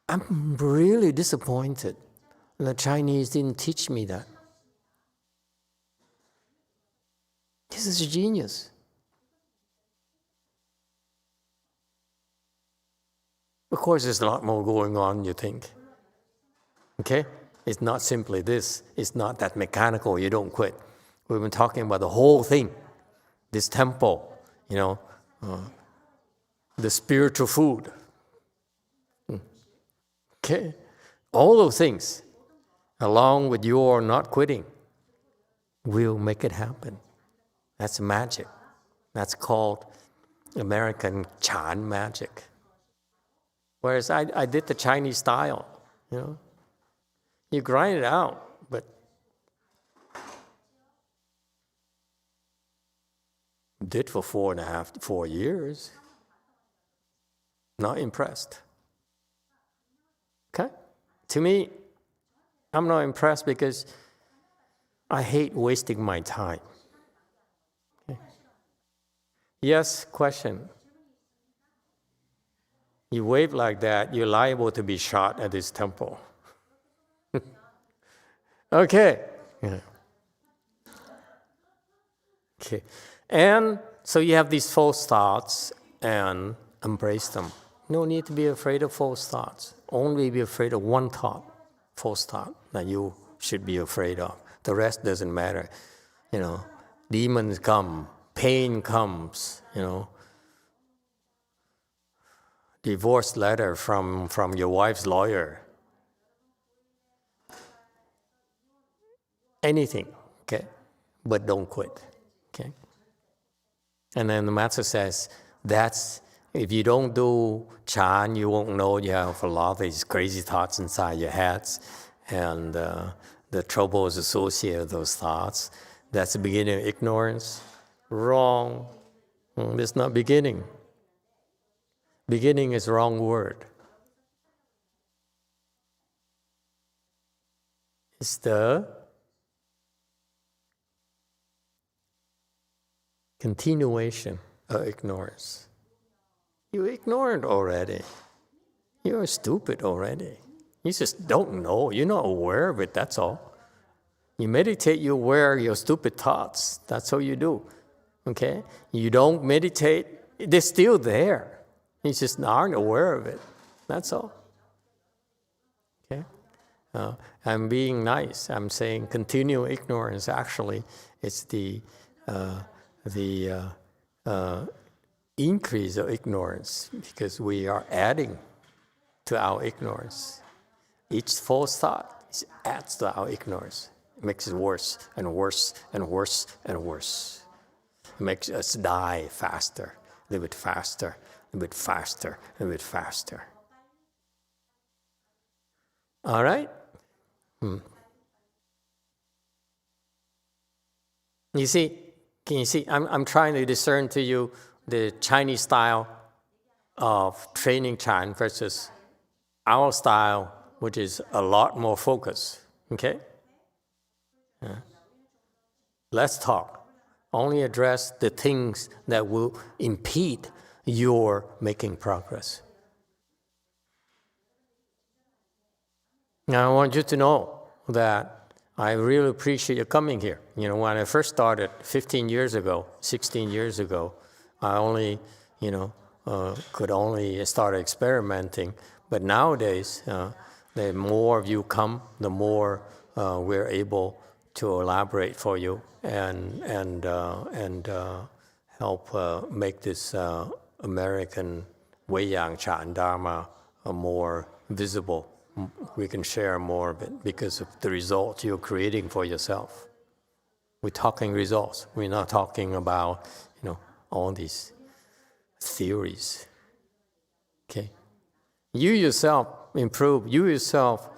I'm really disappointed. The Chinese didn't teach me that. This is genius. Of course, there's a lot more going on, you think. Okay? It's not simply this. It's not that mechanical, you don't quit. We've been talking about the whole thing. This temple, the spiritual food. Okay? All those things, along with your not quitting, will make it happen. That's magic. That's called American Chan magic. Whereas I did the Chinese style, You grind it out, but did for 4 years. Not impressed. Okay? To me, I'm not impressed because I hate wasting my time. Okay. Yes, question. You wave like that, you're liable to be shot at this temple. Okay. Yeah. Okay. And so you have these false thoughts and embrace them. No need to be afraid of false thoughts. Only be afraid of one thought, false thought, that you should be afraid of. The rest doesn't matter. Demons come, pain comes, divorce letter from your wife's lawyer. Anything, okay? But don't quit, okay? And then the Master says, if you don't do Chan, you won't know you have a lot of these crazy thoughts inside your heads, and the troubles associated with those thoughts. That's the beginning of ignorance. Wrong. It's not beginning. Beginning is the wrong word. It's the continuation of ignorance. You ignorant already. You're stupid already. You just don't know. You're not aware of it, that's all. You meditate, you're aware of your stupid thoughts. That's all you do. Okay? You don't meditate, they're still there. You just aren't aware of it. That's all. Okay? I'm being nice. I'm saying continual ignorance. Actually, it's the increase of ignorance, because we are adding to our ignorance. Each false thought adds to our ignorance. It makes it worse and worse and worse and worse. It makes us die faster, a little bit faster, a bit faster, a bit faster. All right? You see, can you see? I'm trying to discern to you the Chinese style of training Chan versus our style, which is a lot more focused. Okay? Yeah. Let's talk. Only address the things that will impede your making progress. Now, I want you to know that I really appreciate you coming here. You know, when I first started 15 years ago, 16 years ago, I only, could only start experimenting. But nowadays, the more of you come, the more we're able to elaborate for you and help make this American Weiyang Chan Dharma more visible. We can share more of it because of the results you're creating for yourself. We're talking results. We're not talking about, all these theories. Okay? You yourself improve. You yourself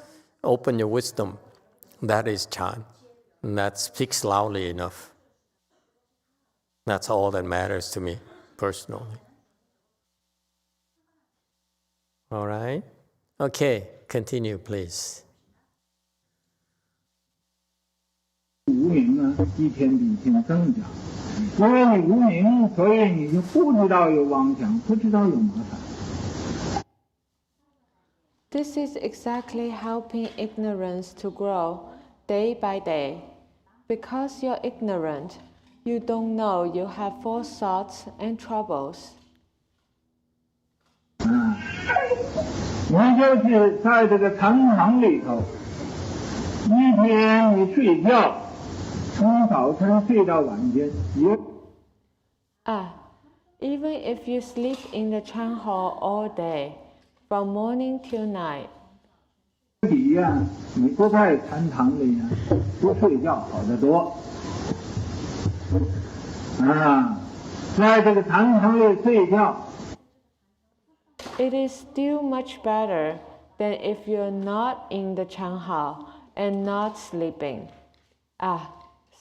open your wisdom. That is Chan. And that speaks loudly enough. That's all that matters to me personally. All right? Okay, continue, please. 无明呢，一天比一天增加。因为你无明，所以你就不知道有妄想，不知道有麻烦。 This is exactly helping ignorance to grow day by day. Because you're ignorant, you don't know you have false thoughts and troubles. 你就是在这个禅堂里头，一天你睡觉，从早晨睡到晚间，Even if you sleep in the Chan hall all day, from morning till night. 比呀，你不在禅堂里呀，不睡觉好得多。在这个禅堂里睡觉。 It is still much better than if you're not in the Chan hall and not sleeping.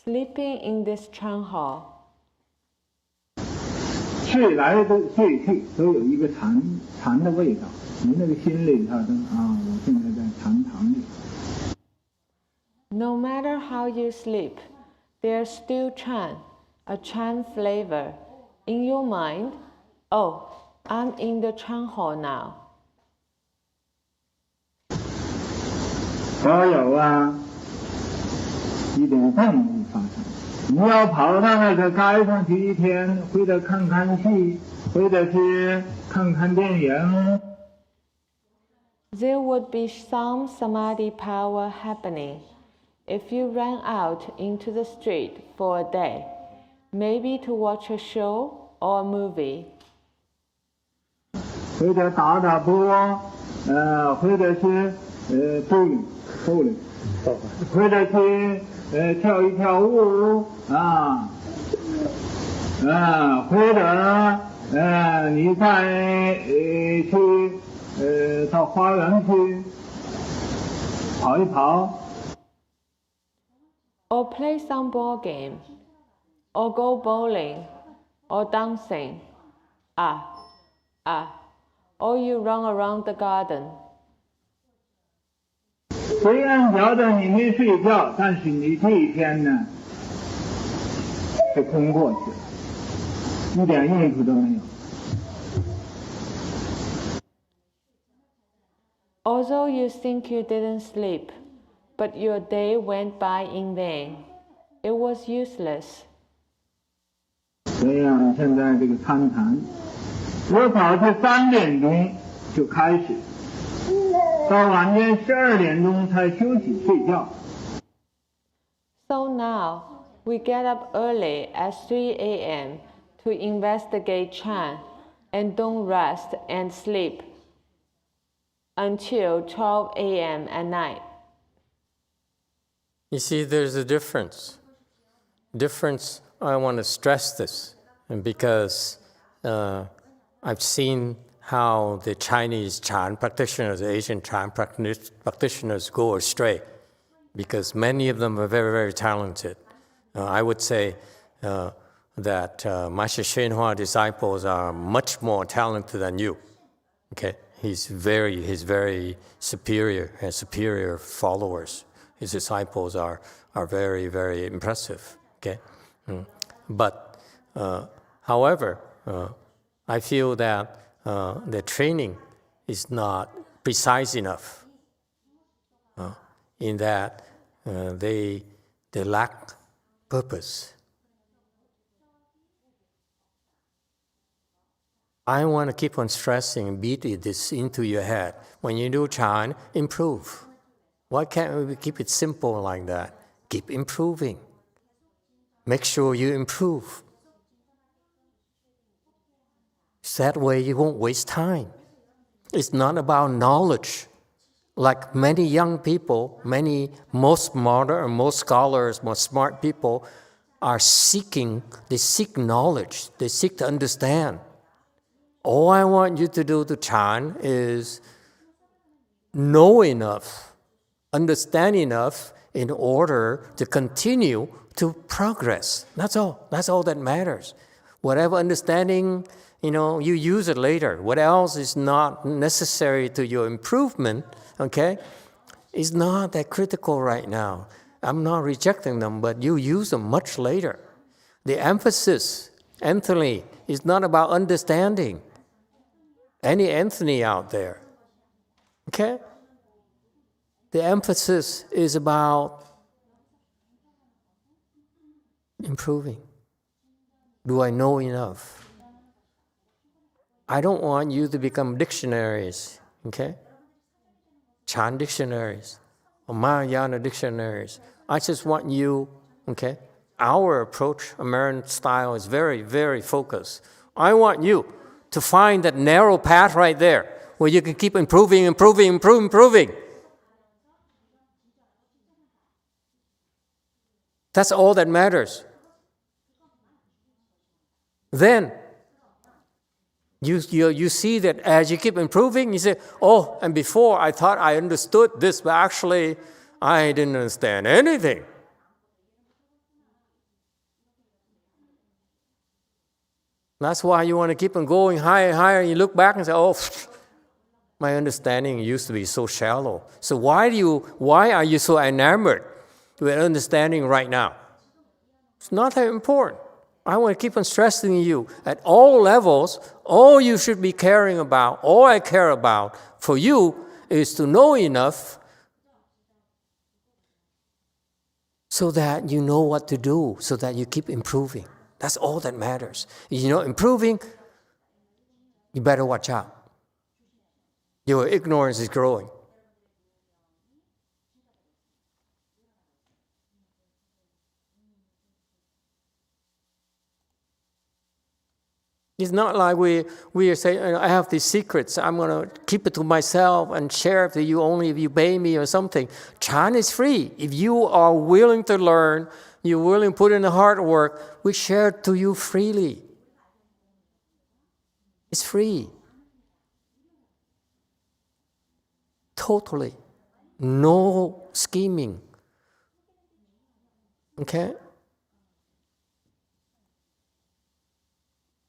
Sleeping in this Chan hall. 睡来的睡去都有一个禅的味道，你那个心里头的我现在在禅堂里。No matter how you sleep, there's still Chan, a Chan flavor. In your mind, I'm in the Chan hall now. 所有一点动物发生。你要跑到那个街上去一天，或者看看戏，或者是看看电影。 There would be some samadhi power happening if you ran out into the street for a day, maybe to watch a show or a movie. 或者打打波，或者是bowling，或者是跳一跳舞或者你再去到花园去跑一跑。 Or play some ball game, or go bowling, or dancing. Or you run around the garden. 虽然觉得你没睡觉，但是你这一天呢，就空过去了，一点用处都没有。 Although you think you didn't sleep, but your day went by in vain. It was useless. 所以现在这个参禅，我早上3点钟就开始，到晚间12点钟才休息睡觉。 So now, we get up early at 3 a.m. to investigate Chan and don't rest and sleep until 12 a.m. at night. You see, there's a difference. I want to stress this, and because I've seen how the Chinese Chan practitioners, the Asian Chan practitioners go astray, because many of them are very, very talented. I would say that Master YongHua disciples are much more talented than you. Okay, he's very superior, has superior followers. His disciples are very, very impressive. Okay, but however, I feel that the training is not precise enough. In that they lack purpose. I want to keep on stressing, beat this into your head. When you do Chan, improve. Why can't we keep it simple like that? Keep improving. Make sure you improve. That way you won't waste time. It's not about knowledge. Like many young people, most modern, most scholars, most smart people are seeking, they seek knowledge, they seek to understand. All I want you to do to Chan is know enough, understand enough in order to continue to progress. That's all. That's all that matters. Whatever understanding, you use it later. What else is not necessary to your improvement, okay, is not that critical right now. I'm not rejecting them, but you use them much later. The emphasis, Anthony, is not about understanding. Any Anthony out there, okay? The emphasis is about improving. Do I know enough? I don't want you to become dictionaries, okay? Chan dictionaries, or Mahayana dictionaries. I just want you, okay? Our approach, American style, is very, very focused. I want you to find that narrow path right there where you can keep improving. That's all that matters. Then you see that as you keep improving, you say, oh, and before I thought I understood this, but actually I didn't understand anything. That's why you want to keep on going higher and higher, and you look back and say, oh, my understanding used to be so shallow. So why are you so enamored with understanding right now? It's not that important. I want to keep on stressing you at all levels. All you should be caring about, all I care about for you is to know enough so that you know what to do, so that you keep improving. That's all that matters. Improving, you better watch out. Your ignorance is growing. It's not like we are saying, I have these secrets, I'm going to keep it to myself and share it to you only if you pay me or something. Chan is free. If you are willing to learn, you're willing to put in the hard work, we share it to you freely. It's free. Totally. No scheming. Okay?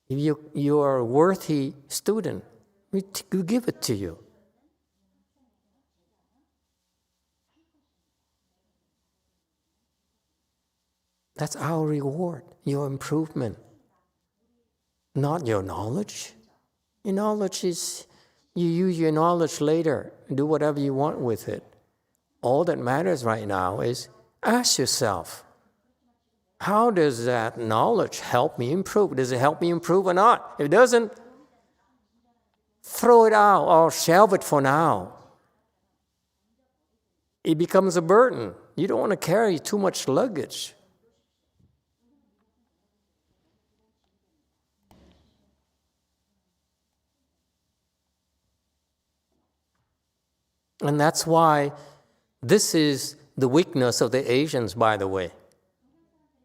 If you are a worthy student, we give it to you. That's our reward, your improvement, not your knowledge. Your knowledge is, you use your knowledge later, do whatever you want with it. All that matters right now is ask yourself, how does that knowledge help me improve? Does it help me improve or not? If it doesn't, throw it out or shelve it for now. It becomes a burden. You don't want to carry too much luggage. And that's why this is the weakness of the Asians, by the way.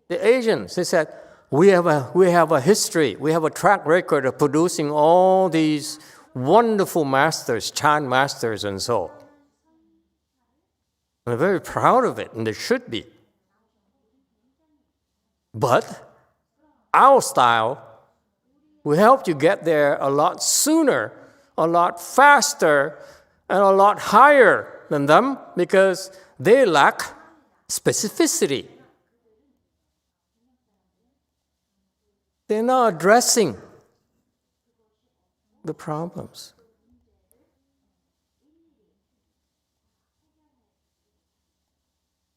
The Asians, they said, We have a history, we have a track record of producing all these wonderful masters, Chan masters and so. We're very proud of it, and they should be. But our style will help you get there a lot sooner, a lot faster, and a lot higher than them because they lack specificity. They're not addressing the problems.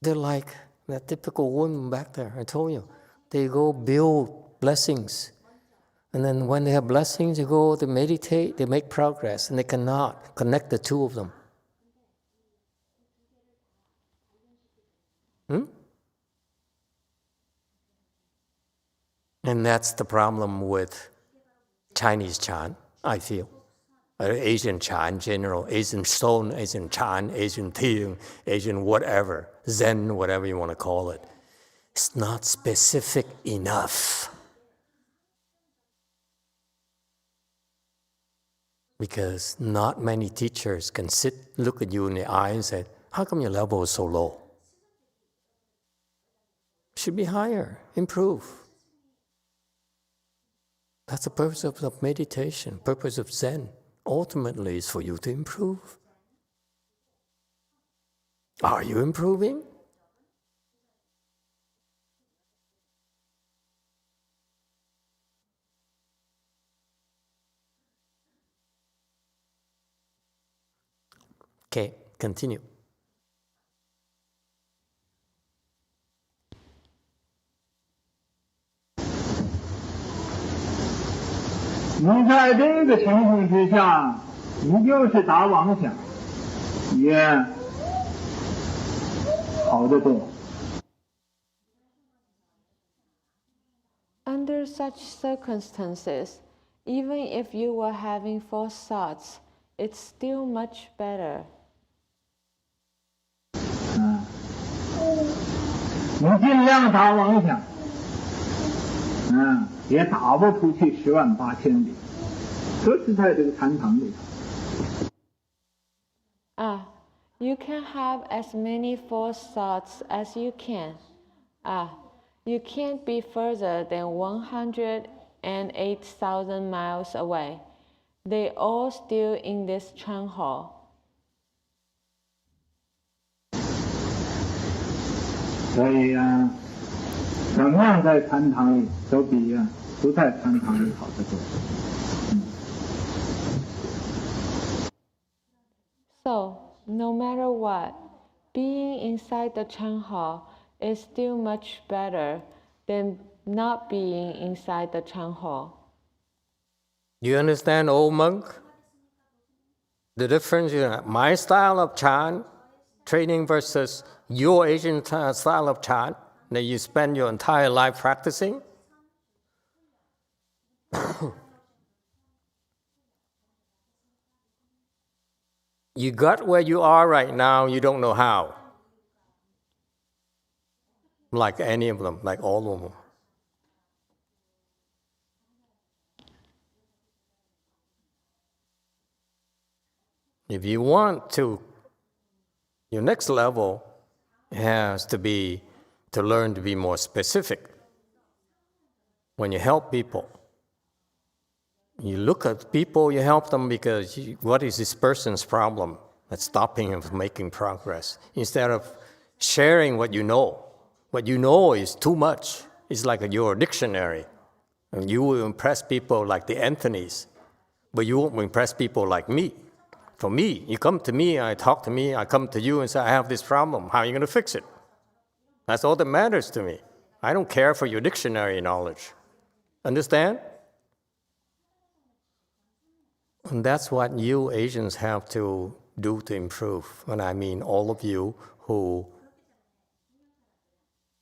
They're like that typical woman back there, I told you. They go build blessings. And then when they have blessings, they go to meditate, they make progress, and they cannot connect the two of them. And that's the problem with Chinese Chan, I feel. Asian Chan in general, Asian Stone, Asian Chan, Asian Ting, Asian whatever, Zen, whatever you want to call it. It's not specific enough. Because not many teachers can look at you in the eye and say, how come your level is so low? It should be higher, improve. That's the purpose of meditation, purpose of Zen. Ultimately, is for you to improve. Are you improving? Okay, continue. 你在这个情形之下，你就是打妄想，也好得多。 Under such circumstances, even if you were having false thoughts, it's still much better. 你尽量打妄想，也打不出去10万8千里，这是在这个禅堂里头。 You can have as many false thoughts as you can. You can't be further than 108,000 miles away. They all still in this Chan hall. 所以怎么样在禅堂里都比不在禅堂里好得多。So, no matter what, being inside the Chan hall is still much better than not being inside the Chan hall. You understand, old monk? The difference in my style of Chan training versus your Asian style of Chan that you spend your entire life practicing? You got where you are right now, you don't know how. Like any of them, like all of them. If you want to, your next level has to be to learn to be more specific. When you help people, you look at people, you help them because what is this person's problem that's stopping him from making progress? Instead of sharing what you know. What you know is too much. It's like your dictionary. And you will impress people like the Anthonys, but you won't impress people like me. For me, you come to me, I talk to me, I come to you and say, I have this problem. How are you going to fix it? That's all that matters to me. I don't care for your dictionary knowledge. Understand? And that's what you Asians have to do to improve. And I mean all of you who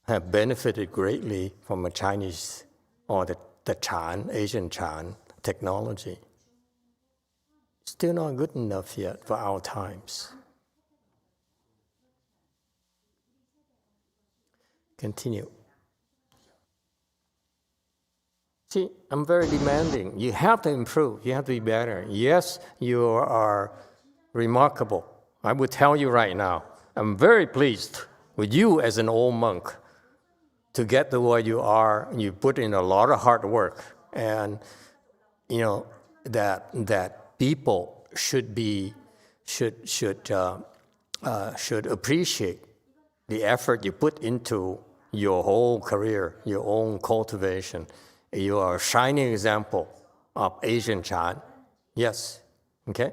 have benefited greatly from a Chinese or the Chan, Asian Chan technology. Still not good enough yet for our times. Continue. See, I'm very demanding. You have to improve. You have to be better. Yes, you are remarkable. I would tell you right now, I'm very pleased with you as an old monk to get to where you are. You put in a lot of hard work, and you know that people should appreciate the effort you put into your whole career, your own cultivation. You are a shining example of Asian Chan. Yes, okay?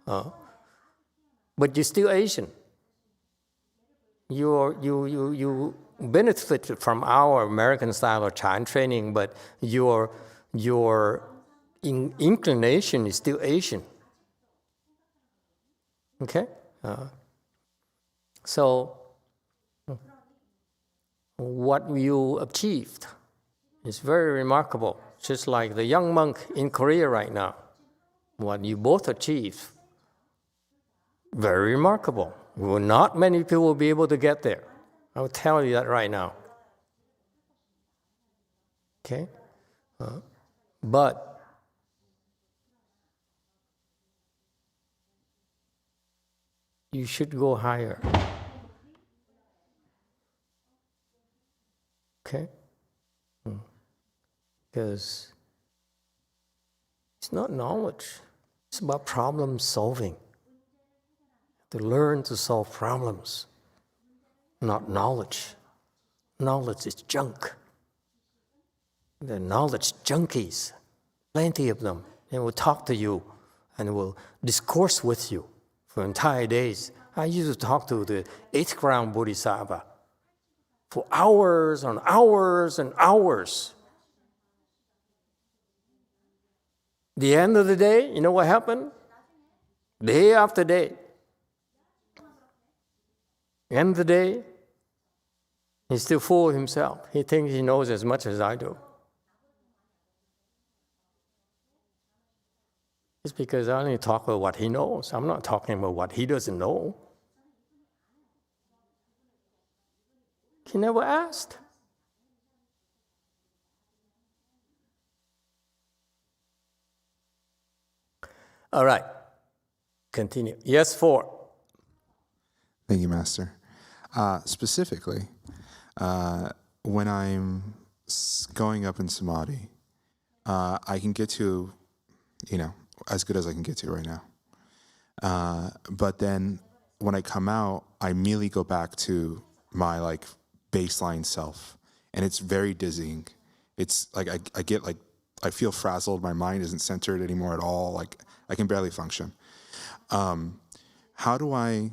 But you're still Asian. You benefit from our American style of Chan training, but your inclination is still Asian. Okay? So what you achieved is very remarkable, just like the young monk in Korea right now. What you both achieved, very remarkable. Not many people will be able to get there. I will tell you that right now. Okay? But you should go higher. Okay? Because it's not knowledge. It's about problem solving. To learn to solve problems, not knowledge. Knowledge is junk. The knowledge junkies, plenty of them. They will talk to you and will discourse with you for entire days. I used to talk to the 8th ground Bodhisattva for hours and hours and hours. The end of the day, you know what happened? Day after day. End of the day, he's still full of himself. He thinks he knows as much as I do. It's because I only talk about what he knows. I'm not talking about what he doesn't know. He never asked. All right, continue. Yes, 4. Thank you, Master. Specifically, when I'm going up in samadhi, I can get to, as good as I can get to right now. But then when I come out, I immediately go back to my baseline self, and it's very dizzying. It's like I feel frazzled. My mind isn't centered anymore at all. I can barely function. How do I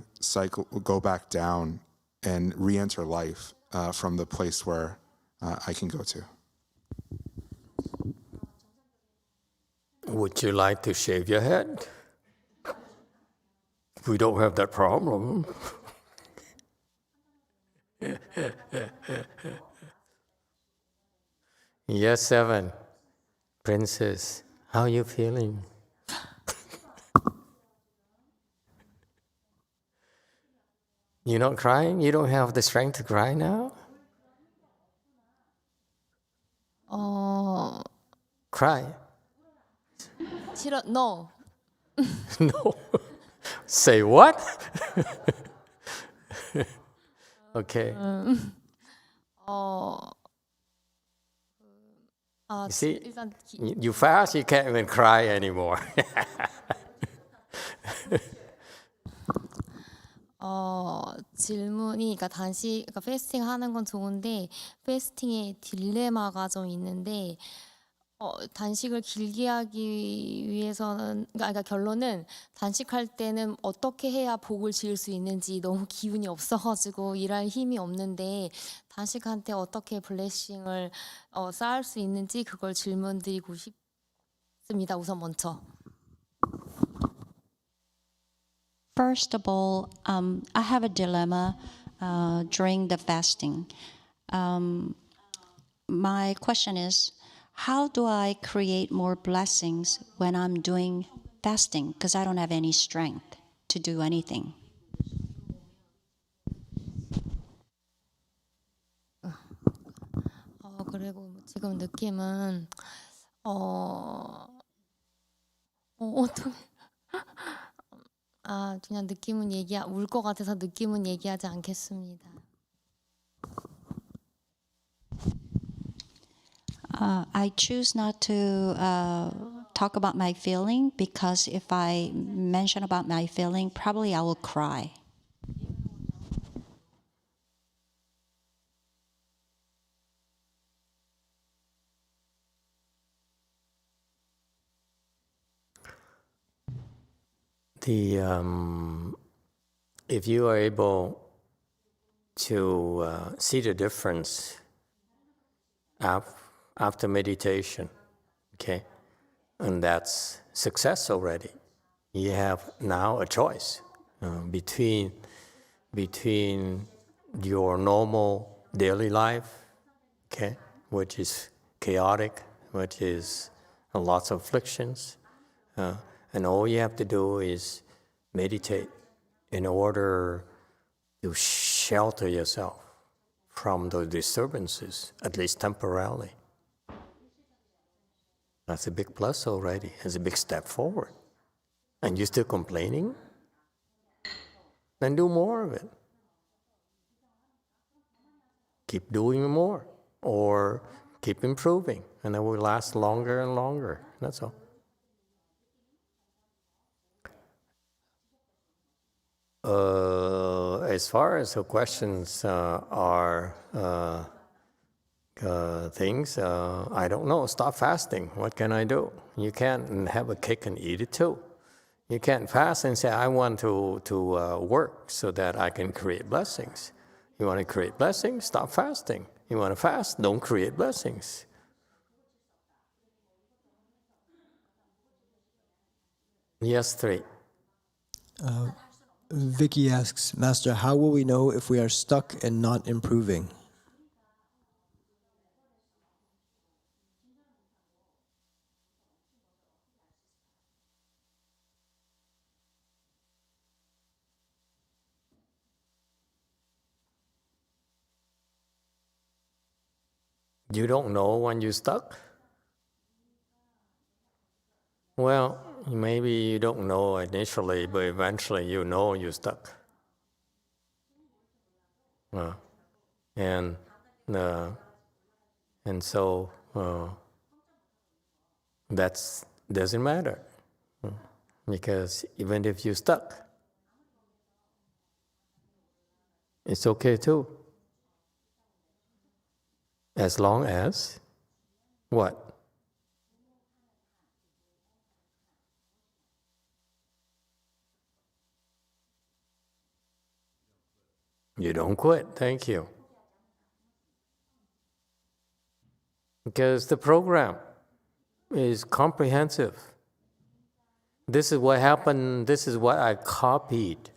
go back down and re-enter life from the place where I can go to? Would you like to shave your head? We don't have that problem. Yes, 7. Princess, how are you feeling? You're not crying? You don't have the strength to cry now? Cry. No. No. Say what? Okay. You see, you fast, you can't even cry anymore. 질문이 그러니까 패스팅 하는 건 좋은데 패스팅에 딜레마가 좀 있는데 단식을 길게 하기 위해서는 그러니까 결론은 단식할 때는 어떻게 해야 복을 지을 수 있는지 너무 기운이 없어가지고 일할 힘이 없는데 단식할 때 어떻게 블레싱을 쌓을 수 있는지 그걸 질문드리고 싶습니다. 우선 먼저. First of all, I have a dilemma during the fasting. My question is, how do I create more blessings when I'm doing fasting? Because I don't have any strength to do anything. 그리고 지금 느낌은 어떻게 그냥 느낌은 울 것 같아서 느낌은 얘기하지 않겠습니다. I choose not to talk about my feeling because if I mention about my feeling, probably I will cry. If you are able to see the difference after meditation, okay, and that's success already. You have now a choice between your normal daily life, okay, which is chaotic, which is lots of afflictions, and all you have to do is meditate in order to shelter yourself from those disturbances, at least temporarily. That's a big plus already. It's a big step forward. And you're still complaining? Then do more of it. Keep doing more, or keep improving, and it will last longer and longer. That's all. As far as the questions are things, I don't know. Stop fasting. What can I do? You can't have a cake and eat it too. You can't fast and say, I want to work so that I can create blessings. You want to create blessings? Stop fasting. You want to fast? Don't create blessings. Yes, 3. Vicky asks, Master, how will we know if we are stuck and not improving? You don't know when you're stuck? Well, maybe you don't know initially, but eventually you know you're stuck. And so that doesn't matter, because even if you're stuck, it's okay too. As long as what? You don't quit. Thank you. Because the program is comprehensive. This is what happened. This is what I copied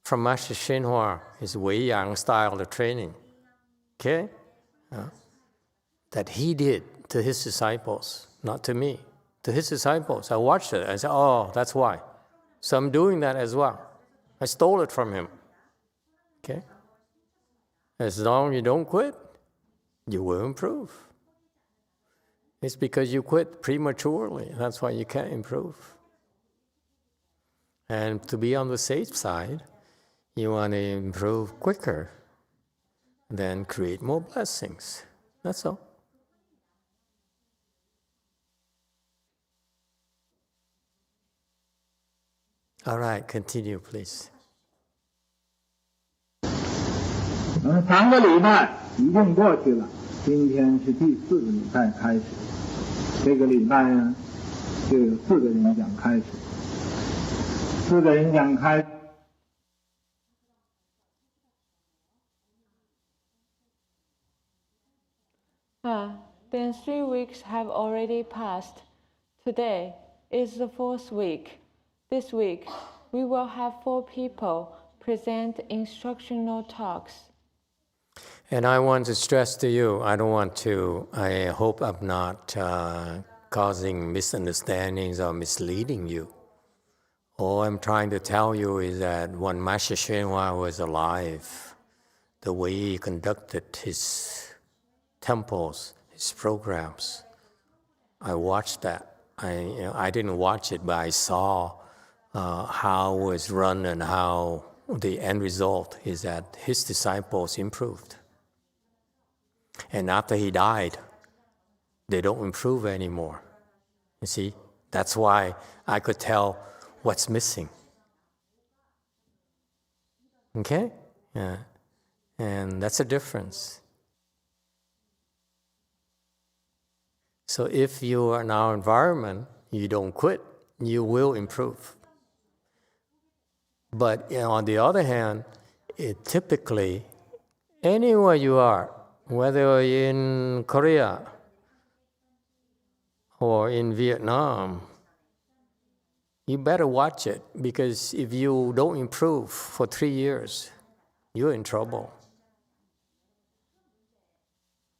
from Master YongHua, his Wei Yang style of training. Okay? That he did to his disciples, not to me. To his disciples. I watched it. I said, oh, that's why. So I'm doing that as well. I stole it from him. Okay? As long as you don't quit, you will improve. It's because you quit prematurely. That's why you can't improve. And to be on the safe side, you want to improve quicker, then create more blessings. That's all. All right, continue, please. 3个礼拜已经过去了，今天是第4个礼拜开始。这个礼拜呢，就有4个人讲开始。4个人讲开始。Then 3 weeks have already passed. Today is the 4th week. This week, we will have 4 people present instructional talks. And I want to stress to you, I hope I'm not causing misunderstandings or misleading you. All I'm trying to tell you is that when Master YongHua was alive, the way he conducted his temples, his programs, I watched that. I didn't watch it, but I saw how it was run and how the end result is that his disciples improved. And after he died, they don't improve anymore. You see, that's why I could tell what's missing. Okay? Yeah. And that's a difference. So if you are in our environment, you don't quit, you will improve. But on the other hand, typically, anywhere you are, whether you're in Korea or in Vietnam, you better watch it, because if you don't improve for 3 years, you're in trouble.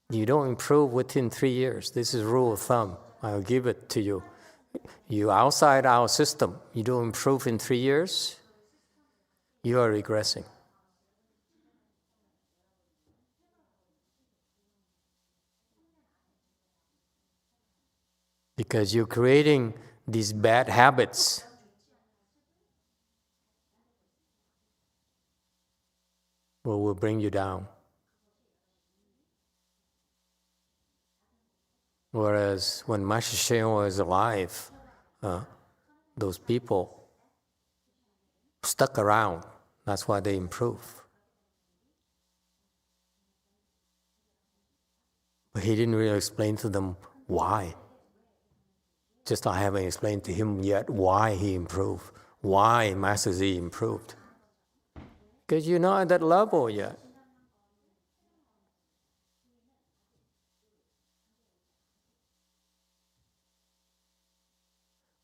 You don't improve within 3 years. This is rule of thumb. I'll give it to you. You outside our system, you don't improve in 3 years, you are regressing. Because you're creating these bad habits. Will bring you down. Whereas when Master Sheng was alive, those people stuck around. That's why they improve. But he didn't really explain to them why. Just I haven't explained to him yet why he improved, why Master Z improved. Because you're not at that level yet.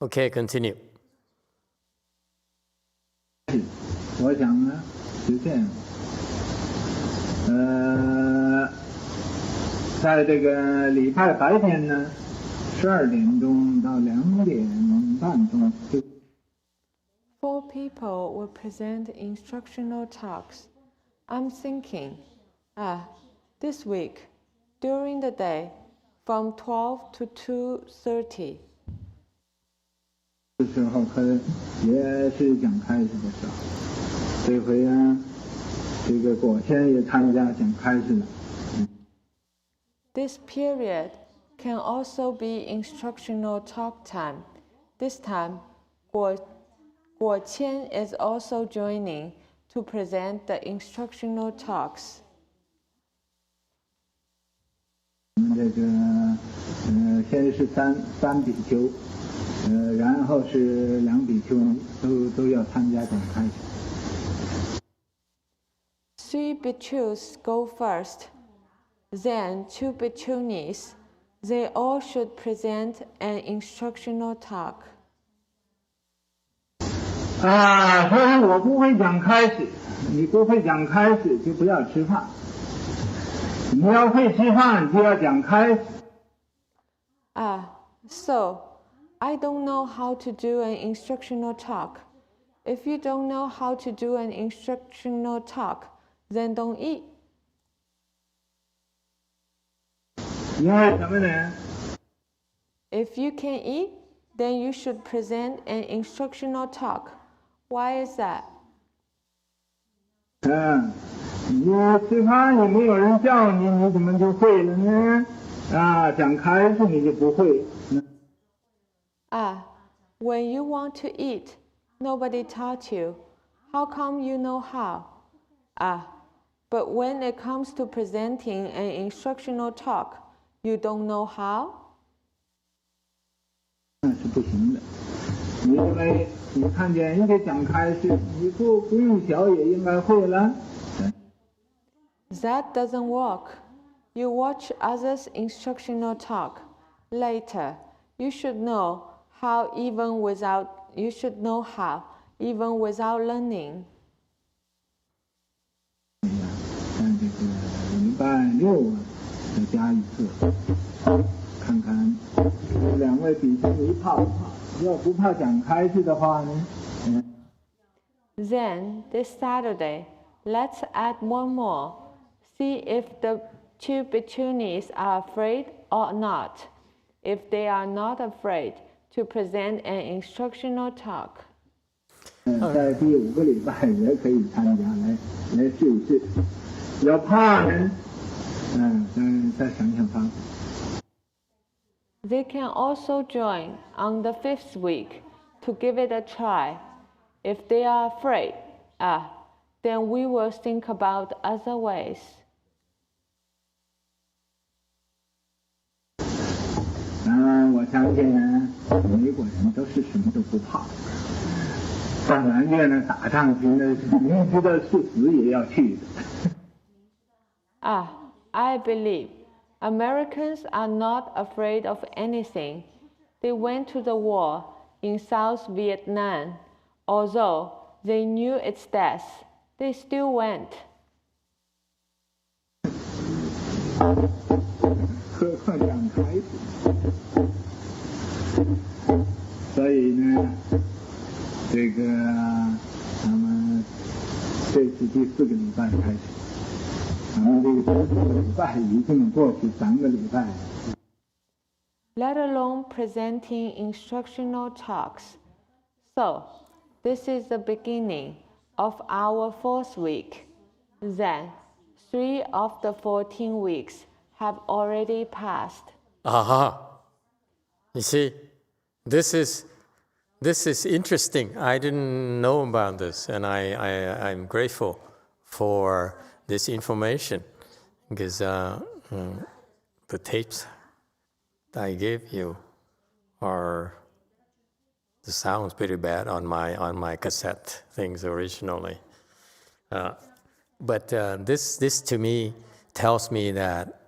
Okay, continue. 我想呢是这样，在这个礼拜白天呢，12点钟到2点半钟。4 people will present instructional talks. I'm thinking, this week, during the day, from 12 to 2:30. 这时候可也是讲开始的时候，这回啊，这个果谦也参加讲开始了。This period can also be instructional talk time. This time, Guo Qian is also joining to present the instructional talks. 我们这个先是三比丘，然后是2比丘尼，都要参加讲开始。3 bhikkhus go first, then 2 bhikkhunis. They all should present an instructional talk. 所以我不会讲开始，你不会讲开始就不要吃饭。你要会吃饭就要讲开始。So, I don't know how to do an instructional talk. If you don't know how to do an instructional talk, then don't eat. 因为什么呢？ If you can eat, then you should present an instructional talk. Why is that? 你吃饭也没有人教你，你怎么就会了呢？讲开始你就不会。When you want to eat, nobody taught you. How come you know how? But when it comes to presenting an instructional talk, you don't know how? 那是不行的。因为你看见人家讲开始，你不用学也应该会了。That doesn't work. You watch others' instructional talk. Later, you should know how even without learning. 像这个礼拜6再加一次，看看2位比丘尼怕不怕？要不怕讲开始的话呢Then, this Saturday, let's add one more. See if the 2 bhikkhunis are afraid or not. if they are not afraid to present an instructional talk. 在第5个礼拜也可以参加来试试。要怕人，再想想方法。They can also join on the 5th week to give it a try. If they are afraid, then we will think about other ways. 我相信呢，美国人都是什么都不怕。上完月呢，打上去呢，明知道是死也要去的。I believe Americans are not afraid of anything. They went to the war in South Vietnam. Although they knew its death, they still went. 何况养孩子，所以呢，这个咱们这是第4个礼拜开始，咱们这个第4个礼拜已经过去3个礼拜了。Let alone presenting instructional talks. So, this is the beginning of our 4th week. Then, 3 of the 14 weeks have already passed. You see, this is interesting. I didn't know about this, and I'm grateful for this information, because the tapes that I gave you the sound's pretty bad on my cassette things originally. But this to me tells me that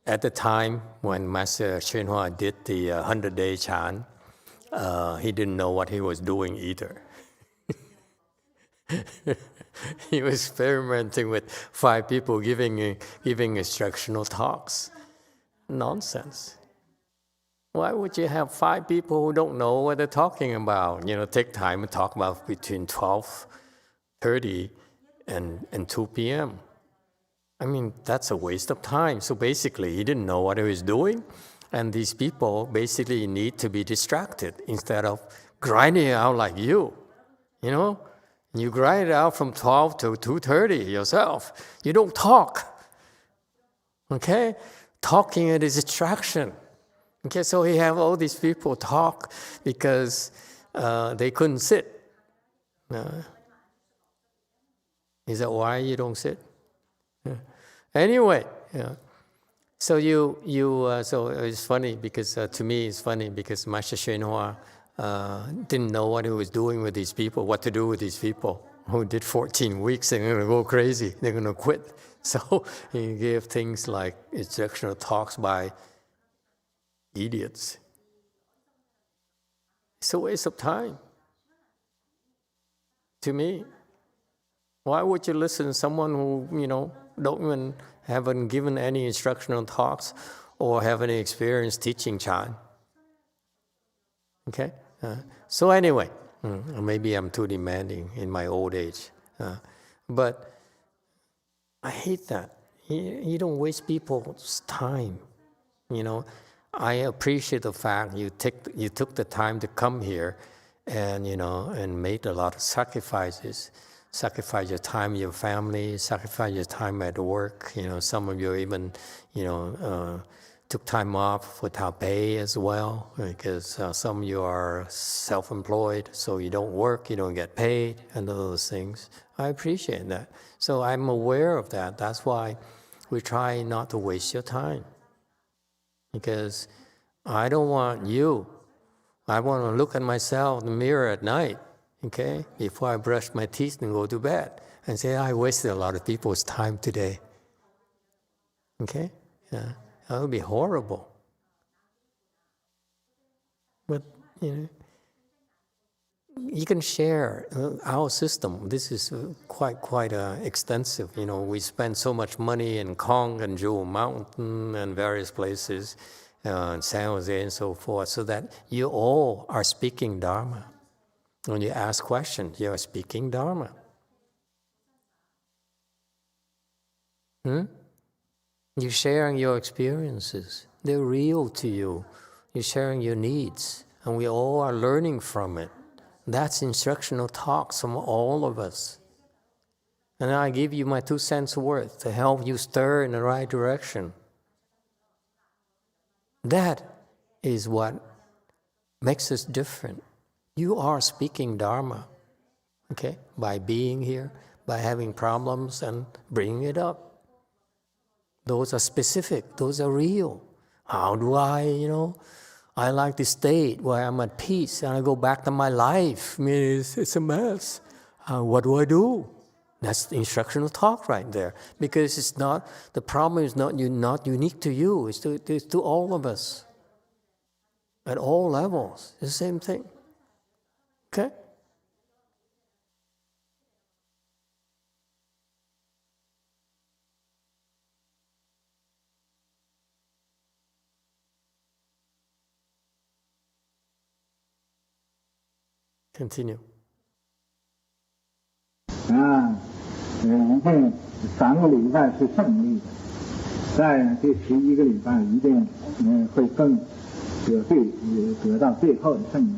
at the time when Master YongHua did the 100-day chant, he didn't know what he was doing either. He was experimenting with 5 people giving instructional talks. Nonsense. Why would you have 5 people who don't know what they're talking about? Take time and talk about between 12:30 and 2 p.m. I mean, that's a waste of time. So basically, he didn't know what he was doing. And these people basically need to be distracted instead of grinding it out like you. You grind it out from 12 to 2:30 yourself. You don't talk. Okay? Talking is a distraction. Okay, so he have all these people talk because they couldn't sit. Is that why you don't sit? Anyway, so so it's funny because to me it's funny because Master YongHua didn't know what he was doing with these people, what to do with these people who did 14 weeks. They're going to go crazy. They're going to quit. So he gave things like instructional talks by idiots. It's a waste of time. To me, why would you listen to someone who don't even haven't given any instructional talks or have any experience teaching Chan? Okay. So anyway, maybe I'm too demanding in my old age, but I hate that. You don't waste people's time. I appreciate the fact you took the time to come here, and and made a lot of sacrifices. Sacrifice your time, your family. Sacrifice your time at work. Some of you even took time off without pay as well, because some of you are self-employed, so you don't work, you don't get paid, and all those things. I appreciate that. So I'm aware of that. That's why we try not to waste your time. Because I don't want you. I want to look at myself in the mirror at night, okay, before I brush my teeth and go to bed, and say, I wasted a lot of people's time today. Okay? Yeah. That would be horrible. But, you can share our system. This is quite extensive. We spend so much money in Kong and Jewel Mountain and various places, and San Jose and so forth, so that you all are speaking Dharma. When you ask questions, you are speaking Dharma. You're sharing your experiences. They're real to you. You're sharing your needs, and we all are learning from it. That's instructional talks from all of us. And I give you my 2 cents worth to help you stir in the right direction. That is what makes us different. You are speaking Dharma, okay? By being here, by having problems and bringing it up. Those are specific, those are real. How do I like the state where I'm at peace and I go back to my life. I mean, it's a mess. What do I do? That's the instructional talk right there. Because it's not, the problem is not unique to you, it's to all of us. At all levels, it's the same thing. Okay? Continue. 一定3个礼拜是胜利的，在这11个礼拜一定会更得到最后的胜利。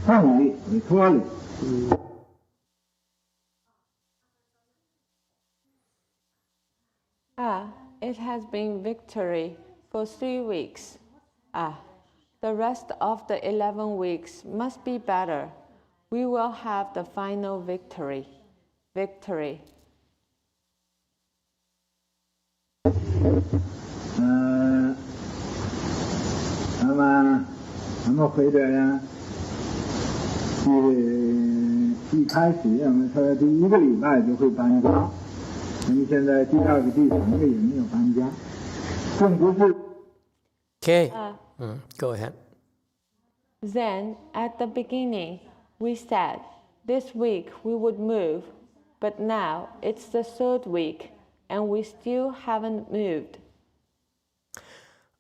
胜利为脱离。It has been victory for 3 weeks. The rest of the 11 weeks must be better. We will have the final victory. Victory. 那么或者呢，一开始我们说第1个礼拜就会搬家，那么现在第2个、第3个也没有搬家，并不是。Okay. Go ahead. Then, at the beginning, we said this week we would move, but now it's the 3rd week and we still haven't moved.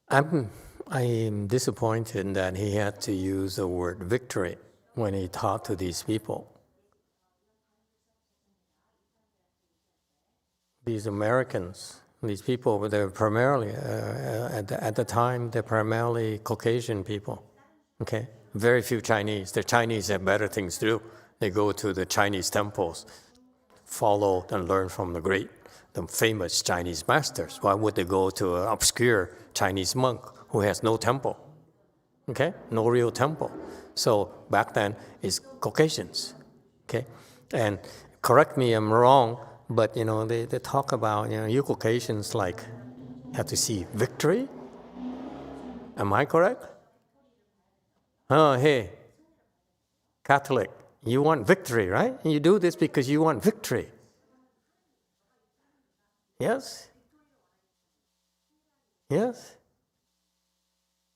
I am disappointed that he had to use the word victory when he talked to these people. These Americans, these people, they're primarily, at the time, they're primarily Caucasian people, okay? Very few Chinese. The Chinese have better things to do. They go to the Chinese temples, follow and learn from the famous Chinese masters. Why would they go to an obscure Chinese monk who has no temple? Okay? No real temple. So back then, it's Caucasians. Okay? And correct me if I'm wrong, but they talk about, you Caucasians have to see victory. Am I correct? Oh, hey, Catholic, you want victory, right? And you do this because you want victory. Yes? Yes?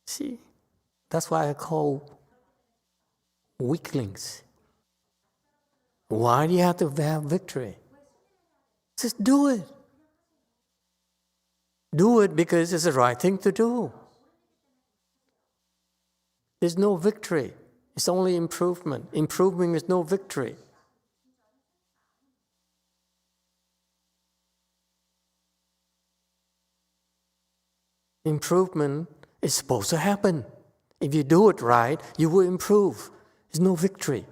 See, that's why I call weaklings. Why do you have to have victory? Just do it. Do it because it's the right thing to do. There's no victory. It's only improvement. Improvement is no victory. Improvement is supposed to happen. If you do it right, you will improve. There's no victory.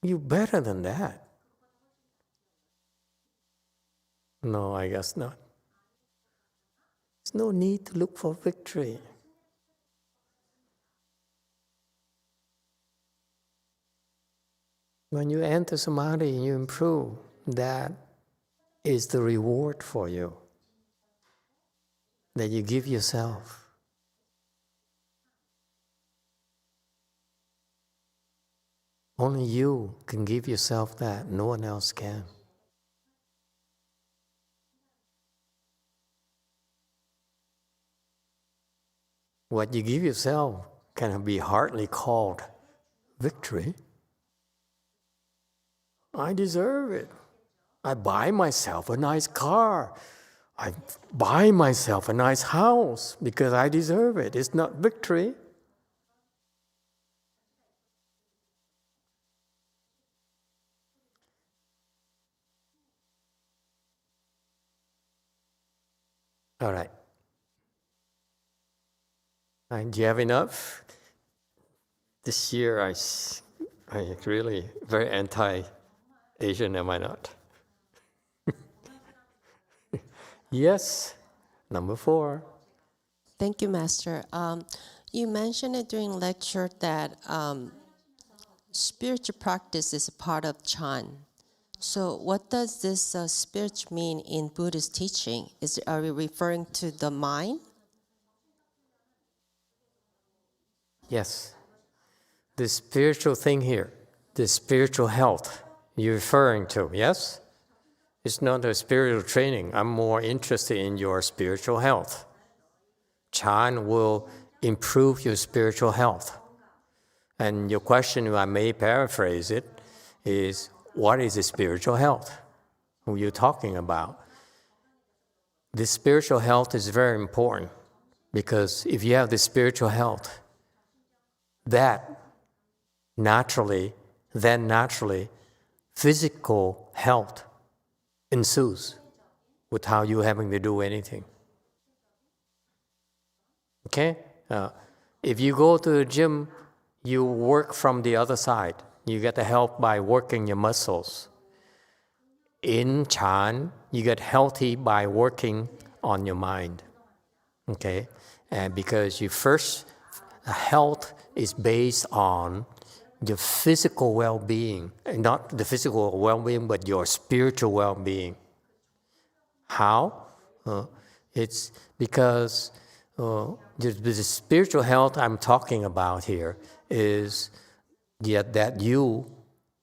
You're better than that. No, I guess not. There's no need to look for victory. When you enter samadhi and you improve, that is the reward for you that you give yourself. Only you can give yourself that. No one else can. What you give yourself can be hardly called victory. I deserve it. I buy myself a nice car. I buy myself a nice house because I deserve it. It's not victory. All right. Do you have enough? This year I really very anti-Asian, am I not? Yes. Number 4. Thank you, Master. You mentioned it during lecture that spiritual practice is a part of Chan. So what does this spiritual mean in Buddhist teaching? Are we referring to the mind? Yes. The spiritual thing here, the spiritual health you're referring to, yes? It's not a spiritual training. I'm more interested in your spiritual health. Chan will improve your spiritual health. And your question, if I may paraphrase it, is what is the spiritual health? Who are you talking about? This spiritual health is very important because if you have the spiritual health, then naturally, physical health ensues without you having to do anything. Okay? If you go to the gym, you work from the other side. You get the help by working your muscles. In Chan, you get healthy by working on your mind. Okay? And because your first health is based on your physical well-being, and not the physical well-being, but your spiritual well-being. How? It's because the spiritual health I'm talking about here is that you,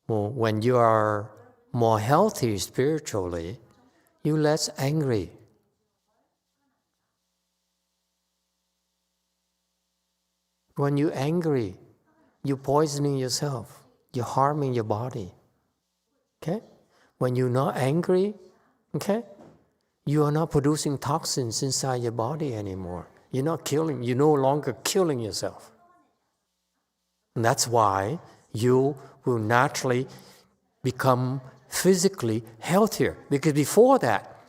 when you are more healthy spiritually, you're less angry. When you're angry, you're poisoning yourself. You're harming your body. Okay? When you're not angry, okay, you are not producing toxins inside your body anymore. You're no longer killing yourself. And that's why you will naturally become physically healthier. Because before that,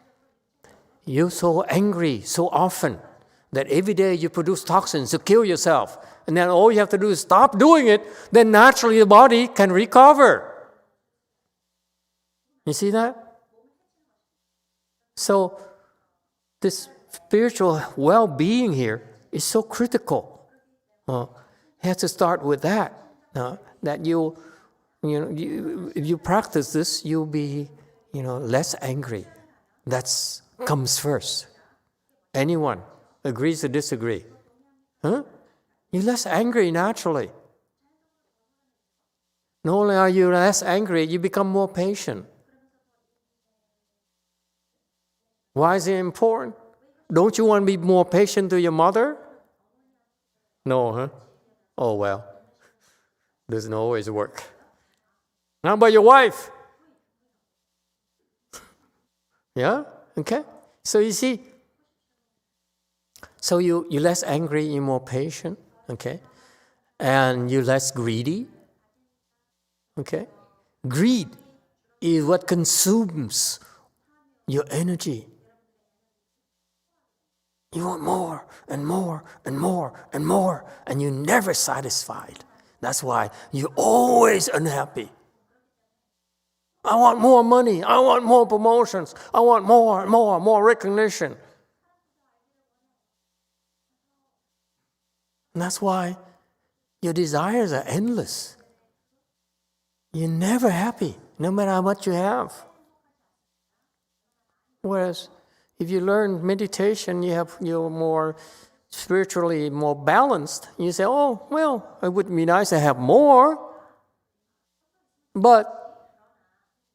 you're so angry so often that every day you produce toxins to kill yourself. And then all you have to do is stop doing it, then naturally the body can recover. You see that? So this spiritual well-being here is so critical. You have to start with that. That if you practice this, you'll be less angry. That comes first. Anyone agrees or disagree? Huh? You're less angry naturally. Not only are you less angry, you become more patient. Why is it important? Don't you want to be more patient to your mother? No, huh? Oh, well. Doesn't always work. How about your wife? Yeah? Okay? So you see, so you're less angry, you're more patient, okay? And you're less greedy, okay? Greed is what consumes your energy. You want more and more and more and more, and you're never satisfied. That's why you're always unhappy. I want more money. I want more promotions. I want more and more recognition. And that's why your desires are endless. You're never happy, no matter how much you have. Whereas if you learn meditation, you're more spiritually more balanced. You say, oh, well, it would be nice to have more, but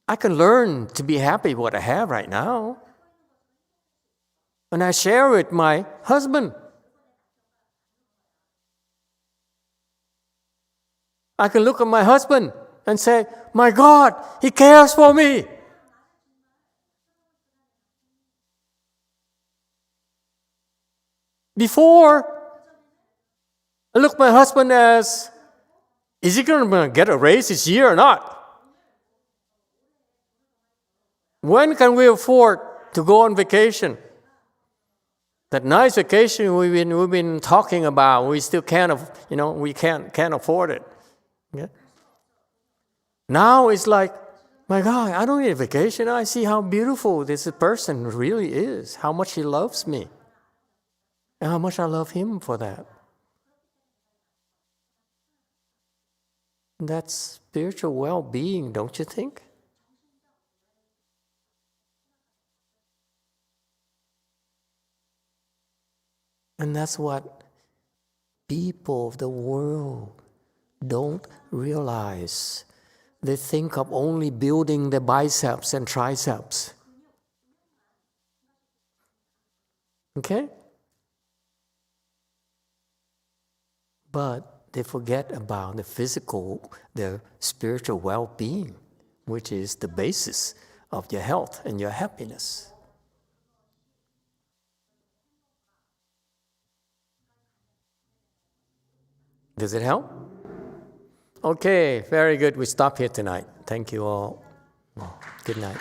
I can learn to be happy with what I have right now. And I share with my husband. I can look at my husband and say, my God, he cares for me. Before, I look at my husband as, is he going to get a raise this year or not? When can we afford to go on vacation? That nice vacation we've been talking about, we still can't afford it. Yeah? Now it's like, my God, I don't need a vacation. I see how beautiful this person really is, how much he loves me, and how much I love him for that. That's spiritual well-being, don't you think? And that's what people of the world don't realize. They think of only building the biceps and triceps. Okay? But they forget about the physical, the spiritual well-being, which is the basis of your health and your happiness. Does it help? Okay, very good. We stop here tonight. Thank you all. Good night.